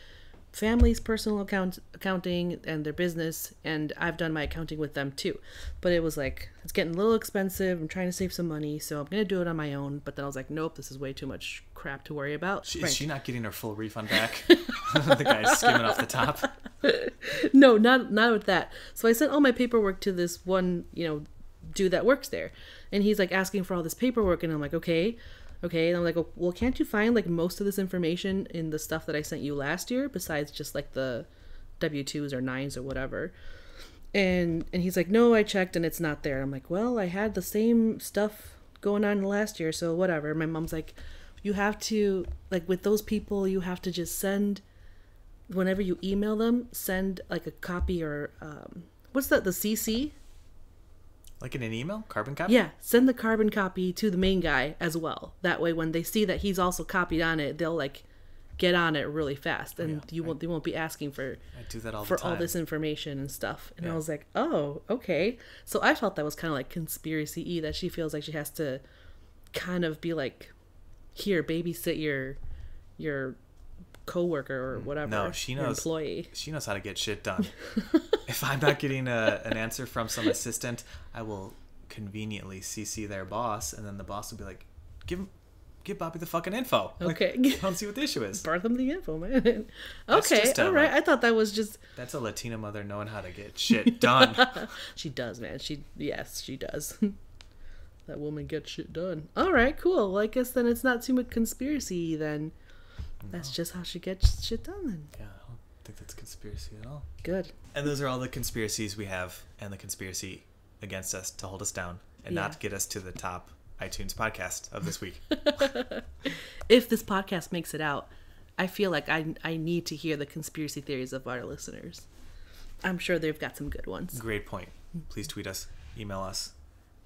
family's personal accounting and their business, and I've done my accounting with them too. But it was like, it's getting a little expensive. I'm trying to save some money, so I'm gonna do it on my own. But then I was like, nope, this is way too much crap to worry about. Is she not getting her full refund back? The guy's skimming off the top. No, not with that. So I sent all my paperwork to this one, dude that works there, and he's like asking for all this paperwork, and I'm like, okay. And I'm like, well, can't you find like most of this information in the stuff that I sent you last year, besides just like the W-2s or 9s or whatever? And he's like, no, I checked and it's not there. I'm like, well, I had the same stuff going on last year, so whatever. My mom's like, you have to, like with those people, you have to just send, whenever you email them, send like a copy or, what's that, the CC? Like in an email? Carbon copy? Yeah, send the carbon copy to the main guy as well. That way when they see that he's also copied on it, they'll like get on it really fast, and they won't be asking for I do that all the time. all this information and stuff. And I was like, oh, okay. So I felt that was kind of like conspiracy-y, that she feels like she has to kind of be like, here, babysit your coworker or whatever. No, she knows. Employee. She knows how to get shit done. If I'm not getting an answer from some assistant, I will conveniently CC their boss, and then the boss will be like, give Bobby the fucking info. Okay. Like, I don't see what the issue is. Birth them the info, man. Okay, all right. I thought that was just... That's a Latina mother knowing how to get shit done. She does, man. Yes, she does. That woman gets shit done. All right, cool. Well, I guess then it's not too much conspiracy then. That's just how she gets shit done then. Yeah, I don't think that's a conspiracy at all. Good. And those are all the conspiracies we have, and the conspiracy against us to hold us down and not get us to the top iTunes podcast of this week. If this podcast makes it out, I feel like I need to hear the conspiracy theories of our listeners. I'm sure they've got some good ones. Great point. Please tweet us, email us,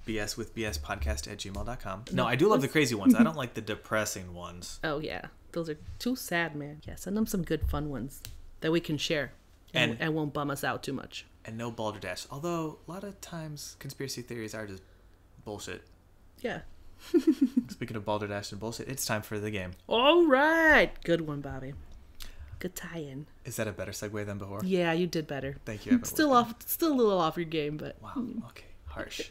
bswithbspodcast@gmail.com. No, I do love the crazy ones. I don't like the depressing ones. Oh, yeah. Those are too sad, man. Yeah, send them some good fun ones that we can share and won't bum us out too much. And no Balderdash. Although, a lot of times, conspiracy theories are just bullshit. Yeah. Speaking of Balderdash and bullshit, it's time for the game. All right. Good one, Bobby. Good tie-in. Is that a better segue than before? Yeah, you did better. Thank you. Still a little off your game, but... Wow, okay. Harsh.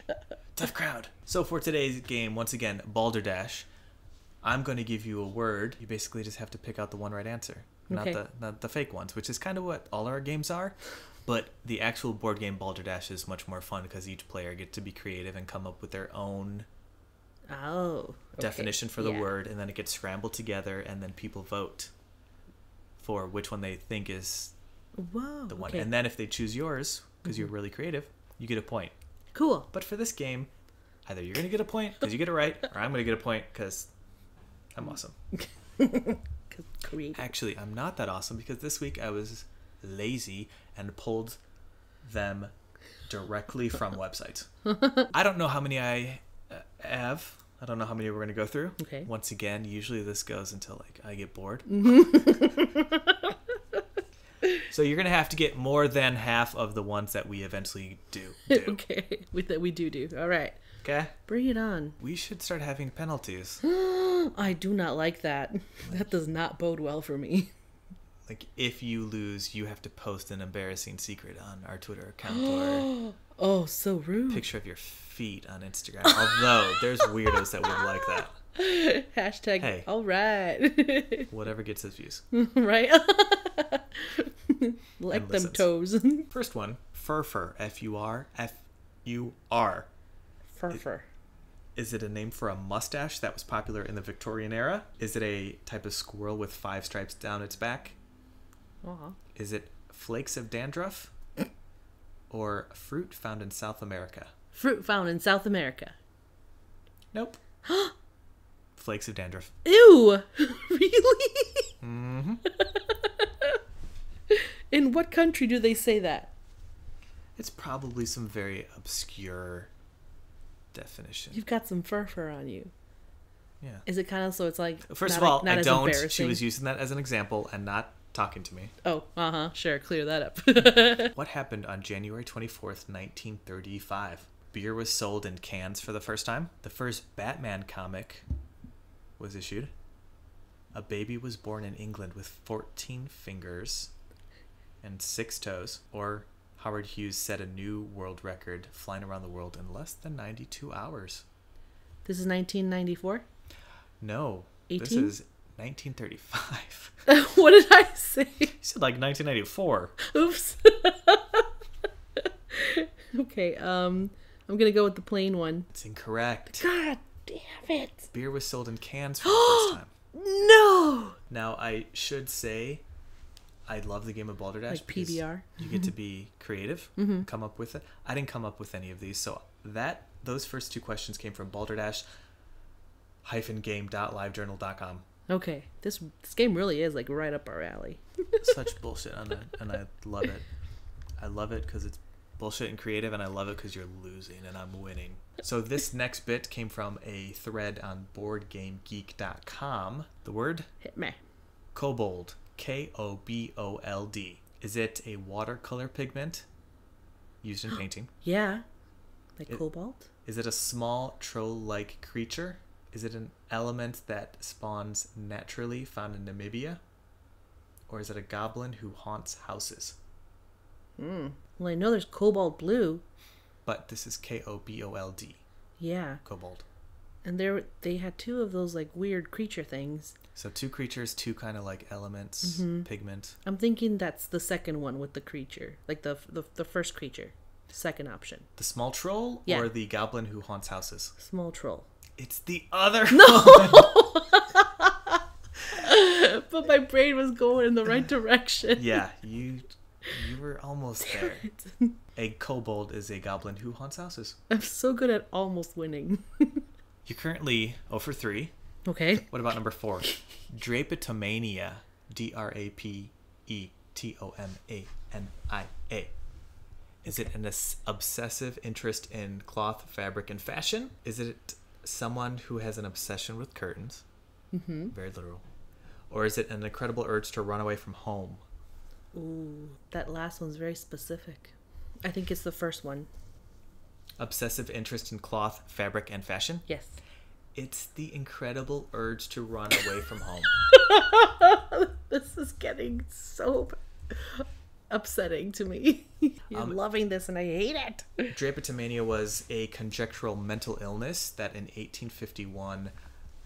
Tough crowd. So for today's game, once again, Balderdash, I'm going to give you a word. You basically just have to pick out the one right answer. Okay. Not the fake ones, which is kind of what all our games are. But the actual board game Balderdash is much more fun because each player gets to be creative and come up with their own definition for the word, and then it gets scrambled together, and then people vote for which one they think is the one. And then if they choose yours, because you're really creative, you get a point. Cool. But for this game, either you're going to get a point because you get it right, or I'm going to get a point because I'm awesome. Actually, I'm not that awesome because this week I was lazy and pulled them directly from websites. I don't know how many I have, I don't know how many we're going to go through. Okay. Once again, usually this goes until like I get bored. So you're going to have to get more than half of the ones that we eventually do. Okay. We do. All right. Okay? Bring it on. We should start having penalties. I do not like that. That does not bode well for me. Like, if you lose, you have to post an embarrassing secret on our Twitter account or Oh, so rude. picture of your feet on Instagram. Although, there's weirdos that would like that. Hashtag, Hey. all right. Whatever gets us views. Right? Like And them listens. toes. First one, furfur, F-U-R, F-U-R. Furfur. Is it a name for a mustache that was popular in the Victorian era? Is it a type of squirrel with 5 stripes down its back? Uh-huh. Is it flakes of dandruff? Or fruit found in South America? Fruit found in South America. Nope. Flakes of dandruff. Ew! Really? Mm-hmm. In what country do they say that? It's probably some very obscure definition. You've got some fur on you. Yeah. Is it kind of so it's like First not of all, not I as don't. She embarrassing? was using that as an example and not talking to me. Oh, sure, clear that up. What happened on January 24th, 1935? Beer was sold in cans for the first time. The first Batman comic was issued. A baby was born in England with 14 fingers and 6 toes. Or Howard Hughes set a new world record flying around the world in less than 92 hours. This is 1994? No. 18? This is 1935. What did I say? You said like 1994. Oops. Okay, I'm gonna go with the plain one. It's incorrect. God damn it. Beer was sold in cans for the first time. No! Now, I should say, I love the game of Balderdash. Like because PBR? You get to be creative, come up with it. I didn't come up with any of these, so those first 2 questions came from balderdash-game.livejournal.com. Okay, this game really is like right up our alley. Such bullshit on it, and I love it. I love it because it's bullshit and creative, and I love it because you're losing and I'm winning. So this next bit came from a thread on boardgamegeek.com. The word? Hit me. Kobold. K-O-B-O-L-D. Is it a watercolor pigment used in painting? Yeah. Like cobalt? Is it a small troll-like creature? Is it an element that spawns naturally found in Namibia? Or is it a goblin who haunts houses? Well, I know there's cobalt blue. But this is K-O-B-O-L-D. Yeah. Kobold. And they had 2 of those like weird creature things. So 2 creatures, 2 kind of like elements, pigment. I'm thinking that's the second one with the creature. Like the first creature. Second option. The small troll Yeah. or the goblin who haunts houses? Small troll. It's the other No! one. But my brain was going in the right direction. Yeah, you were almost there. A kobold is a goblin who haunts houses. I'm so good at almost winning. You're currently 0 for 3. Okay. What about number 4? Drapetomania. D-R-A-P-E-T-O-M-A-N-I-A. Is it an obsessive interest in cloth, fabric, and fashion? Is it someone who has an obsession with curtains? Very literal. Or is it an incredible urge to run away from home? Ooh, that last one's very specific. I think it's the first one. Obsessive interest in cloth, fabric, and fashion? Yes. It's the incredible urge to run away from home. This is getting so upsetting to me. You're loving this and I hate it. Drapetomania was a conjectural mental illness that in 1851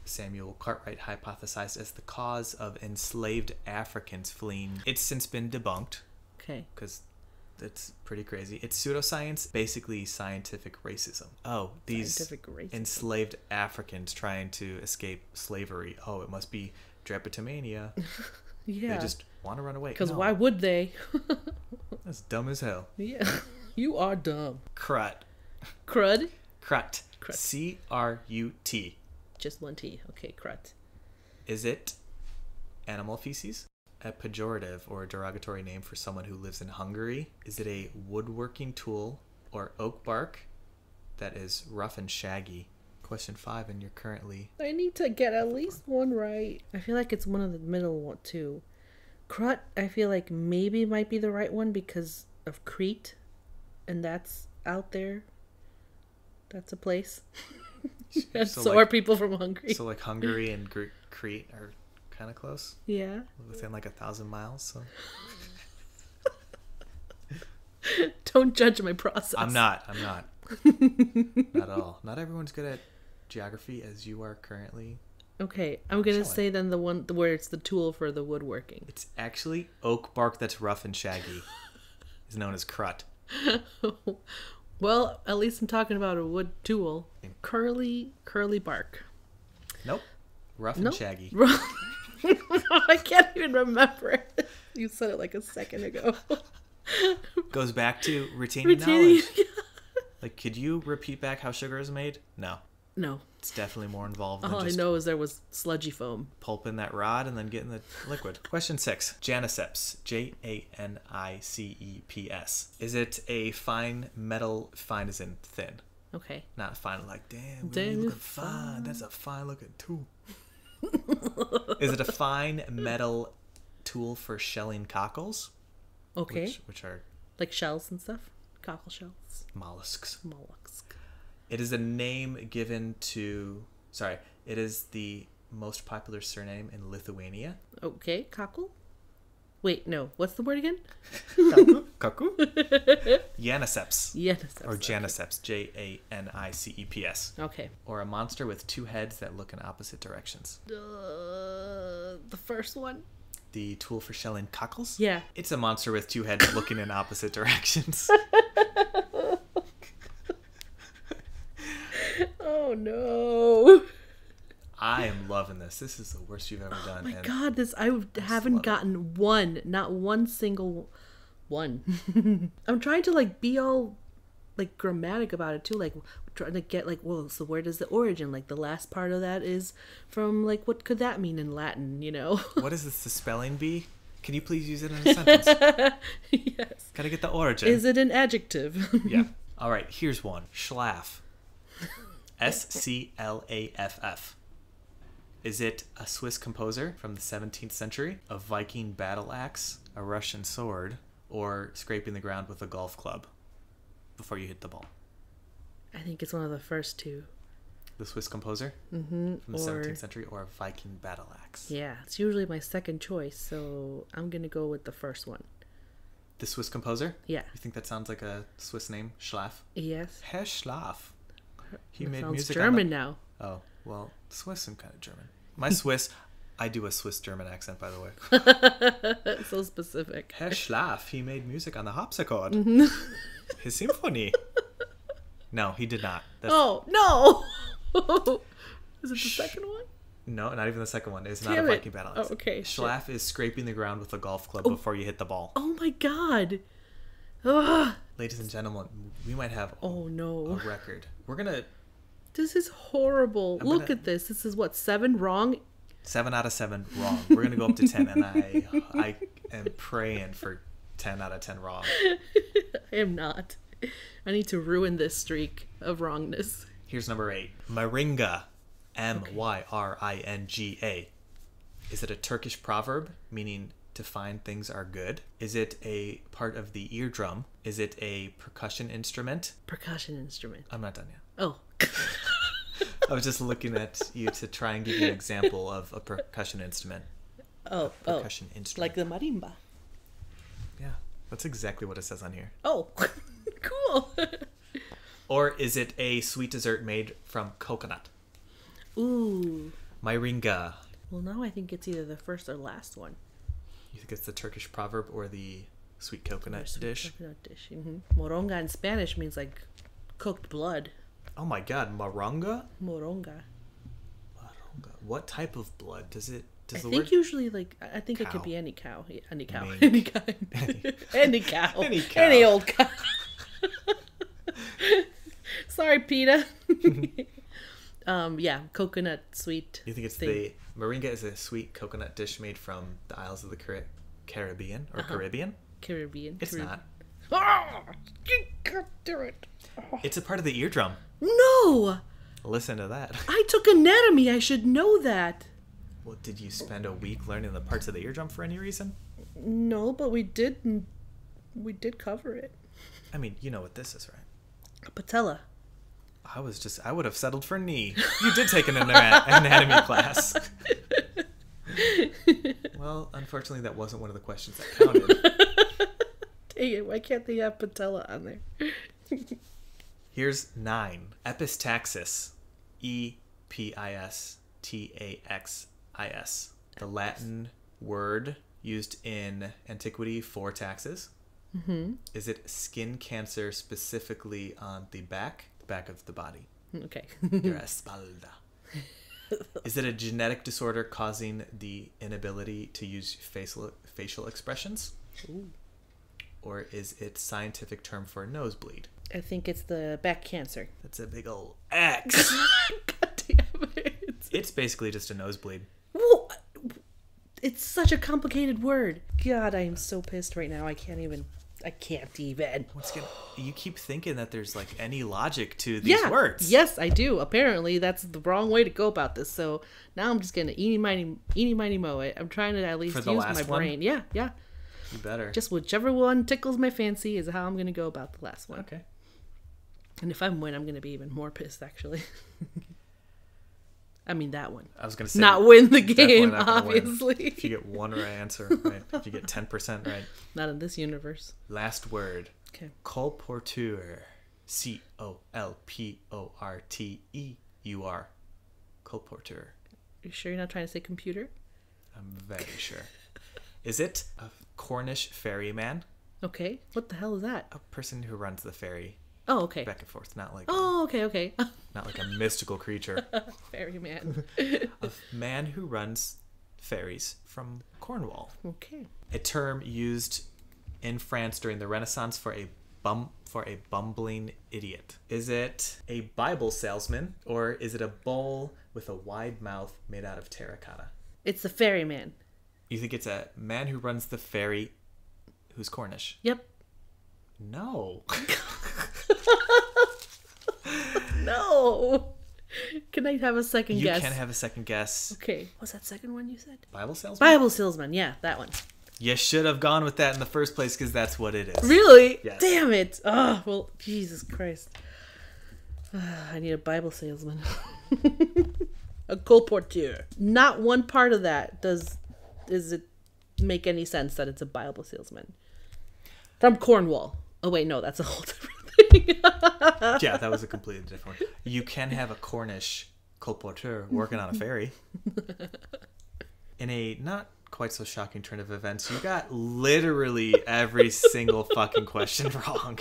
Samuel Cartwright hypothesized as the cause of enslaved Africans fleeing. It's since been debunked. Okay. Because it's pretty crazy. It's pseudoscience, basically scientific racism. Oh, these enslaved Africans trying to escape slavery. Oh, it must be drapetomania. Yeah. They just want to run away. Because no. why would they? That's dumb as hell. Yeah. You are dumb. Crut. Crud? Crut. Crut. C-R-U-T. Just one T. Okay, crut. Is it animal feces? A pejorative or a derogatory name for someone who lives in Hungary? Is it a woodworking tool or oak bark that is rough and shaggy? question 5, and you're currently... I need to get at least one right. I feel like it's one of the middle one too. Crut, I feel like maybe might be the right one because of Crete, and that's out there. That's a place. So are people from Hungary. So like Hungary and Crete are kind of close. Yeah. Within like 1,000 miles. So. Don't judge my process. I'm not. Not at all. Not everyone's good at geography as you are currently. Okay, I'm gonna say then the one where it's the tool for the woodworking. It's actually oak bark that's rough and shaggy. Is known as crut. Well, at least I'm talking about a wood tool. Curly bark. Nope. Rough and shaggy. I can't even remember it. You said it like a second ago. Goes back to retaining knowledge. Like, could you repeat back how sugar is made? No. It's definitely more involved than all just I know is there was sludgy foam. pulping that rod and then getting the liquid. Question 6. Janiceps. Janiceps. Is it a fine metal, fine as in thin? Okay. Not fine like, damn, you looking fine. That's a fine looking tool. Is it a fine metal tool for shelling cockles? Okay. Which are... like shells and stuff? Cockle shells? Mollusks. Mollusks. It is a name given to... Sorry. It is the most popular surname in Lithuania. Okay. Cockle? Wait, no. What's the word again? Kaku? Janiceps. Janiceps. Or Janiceps. Janiceps. Okay. Or a monster with 2 heads that look in opposite directions. The first one? The tool for shelling cockles? Yeah. It's a monster with 2 heads looking in opposite directions. Oh no. I am loving this. This is the worst you've ever done. Oh my god, I haven't gotten one. Not one single one. I'm trying to like be all like grammatic about it too, like trying to get like, well, so where does the origin, like the last part of that is from, like what could that mean in Latin, you know? What is this, the spelling bee? Can you please use it in a sentence? Yes. Gotta get the origin. Is it an adjective? Yeah. All right, here's one. Schlaff. Sclaff. Is it a Swiss composer from the 17th century, a Viking battle axe, a Russian sword, or scraping the ground with a golf club before you hit the ball? I think it's one of the first two. The Swiss composer from the 17th century, or a Viking battle axe? Yeah, it's usually my second choice, so I'm going to go with the first one. The Swiss composer? Yeah. You think that sounds like a Swiss name? Schlaff? Yes. Herr Schlaff. He that made sounds music German now. Oh, well, Swiss, I'm kind of German. My Swiss, I do a Swiss German accent, by the way. So specific. Herr Schlaff, he made music on the harpsichord. His symphony. No, he did not. Oh, no! Is it the second one? No, not even the second one. It's not a Viking battle axe. Oh, okay. Schlaff is scraping the ground with a golf club before you hit the ball. Oh my god. Ugh. Ladies and gentlemen, we might have a record. We're going to... This is horrible. Look at this. This is what, 7 wrong? 7 out of 7 wrong. We're going to go up to 10, and I am praying for 10 out of 10 wrong. I am not. I need to ruin this streak of wrongness. Here's number 8. Myringa. Myringa. Is it a Turkish proverb meaning to find things are good? Is it a part of the eardrum? Is it a percussion instrument? Percussion instrument. I'm not done yet. Oh. I was just looking at you to try and give you an example of a percussion instrument. Percussion instrument. Like the marimba. Yeah, that's exactly what it says on here. Oh, cool. Or is it a sweet dessert made from coconut? Ooh. Myringa. Well, now I think it's either the first or last one. You think it's the Turkish proverb or the sweet coconut dish? Coconut dish. Moronga in Spanish means like cooked blood. Oh my god, moronga? Moronga. What type of blood does it? I think usually like I think cow. It could be any cow. Any cow. Mink. Any cow. Any cow. Any cow. Any old cow. Sorry, PETA. Yeah, coconut sweet. You think it's the moringa is a sweet coconut dish made from the Isles of the Caribbean or Caribbean? Caribbean. It's not. Oh, you can't do it. It's a part of the eardrum. No. Listen to that. I took anatomy. I should know that. Well, did you spend a week learning the parts of the eardrum for any reason? No, but we did cover it. I mean, you know what this is, right? A patella. I would have settled for knee. You did take an anatomy class. Well, unfortunately, that wasn't one of the questions that counted. Dang it, why can't they have patella on there? Here's 9. Epistaxis. Epistaxis. The Latin word used in antiquity for taxes. Mm-hmm. Is it skin cancer specifically on the back of the body? Okay. Your espalda. Is it a genetic disorder causing the inability to use facial expressions? Ooh. Or is it scientific term for a nosebleed? I think it's the back cancer. That's a big old X. God damn it. It's basically just a nosebleed. Whoa. It's such a complicated word. God, I am so pissed right now. I can't even. Once again, you keep thinking that there's like any logic to these words. Yes, I do. Apparently, that's the wrong way to go about this. So now I'm just gonna eeny miny moe it. I'm trying to at least use my brain. Yeah. You better. Just whichever one tickles my fancy is how I'm gonna go about the last one. Okay. And if I win, I'm gonna be even more pissed. Actually. I mean that one. I was gonna say not win the game, obviously. Win. If you get one right answer, right? If you get 10% right. Not in this universe. Last word. Okay. Colporteur. Colporteur. Colporteur. You sure you're not trying to say computer? I'm very sure. Is it a Cornish ferryman? Okay. What the hell is that? A person who runs the ferry. Oh, okay. Back and forth, not like okay. Not like a mystical creature. Ferryman. A man who runs ferries from Cornwall. Okay. A term used in France during the Renaissance for a bumbling idiot. Is it a Bible salesman or is it a bull with a wide mouth made out of terracotta? It's the ferryman. You think it's a man who runs the ferry who's Cornish? Yep. No. No. Can I have a second guess? You can have a second guess. Okay. What's that second one you said? Bible salesman? Bible salesman. Yeah, that one. You should have gone with that in the first place because that's what it is. Really? Yes. Damn it. Oh, well, Jesus Christ. I need a Bible salesman. A colporteur. Not one part of that does it make any sense that it's a Bible salesman. From Cornwall. Oh, wait, no, that's a whole different thing. Yeah, that was a completely different one. You can have a Cornish colporteur working on a ferry. In a not quite so shocking turn of events, you got literally every single fucking question wrong.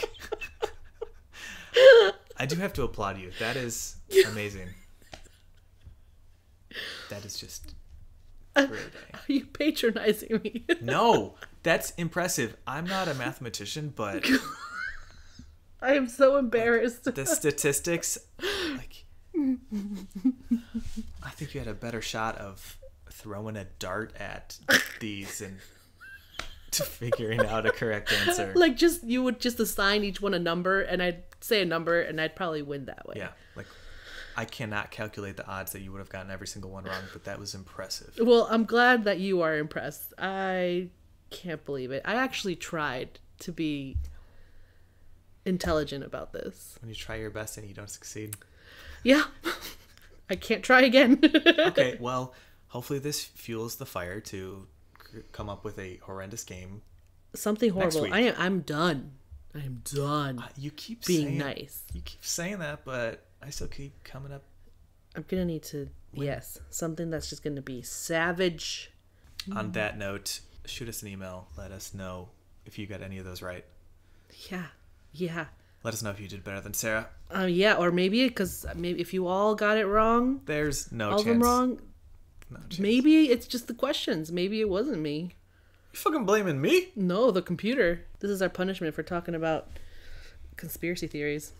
I do have to applaud you. That is amazing. That is just great. Are you patronizing me? No, that's impressive. I'm not a mathematician, but I am so embarrassed. the statistics, like, I think you had a better shot of throwing a dart at these and to figuring out a correct answer. Like, you would just assign each one a number, and I'd say a number, and I'd probably win that way. Yeah, like, I cannot calculate the odds that you would have gotten every single one wrong, but that was impressive. Well, I'm glad that you are impressed. I can't believe it. I actually tried to be intelligent about this. When you try your best and you don't succeed. Yeah. I can't try again. Okay, well, hopefully this fuels the fire to come up with a horrendous game. Something horrible. Next week. I'm done. I am done. You keep being nice. You keep saying that, but I still keep coming up. I'm gonna need to something that's just gonna be savage. On that note, shoot us an email. Let us know if you got any of those right. Yeah. Let us know if you did better than Sarah. Yeah, or maybe if you all got it wrong. There's no all chance. Of them wrong. No chance. Maybe it's just the questions. Maybe it wasn't me. You fucking blaming me? No, the computer. This is our punishment for talking about conspiracy theories.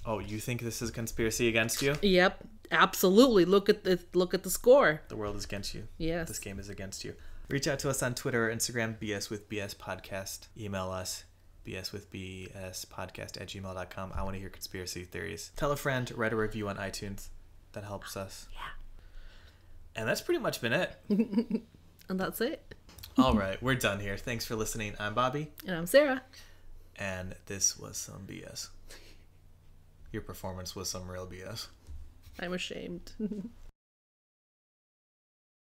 Oh, you think this is a conspiracy against you? Yep, absolutely. Look at the score. The world is against you. Yes. This game is against you. Reach out to us on Twitter or Instagram, BS with BS Podcast. Email us. bswithbspodcast@gmail.com. I want to hear conspiracy theories. Tell a friend, write a review on iTunes. That helps us. Yeah. And that's pretty much been it. And that's it. All right, we're done here. Thanks for listening. I'm Bobby. And I'm Sarah. And this was some BS. Your performance was some real BS. I'm ashamed.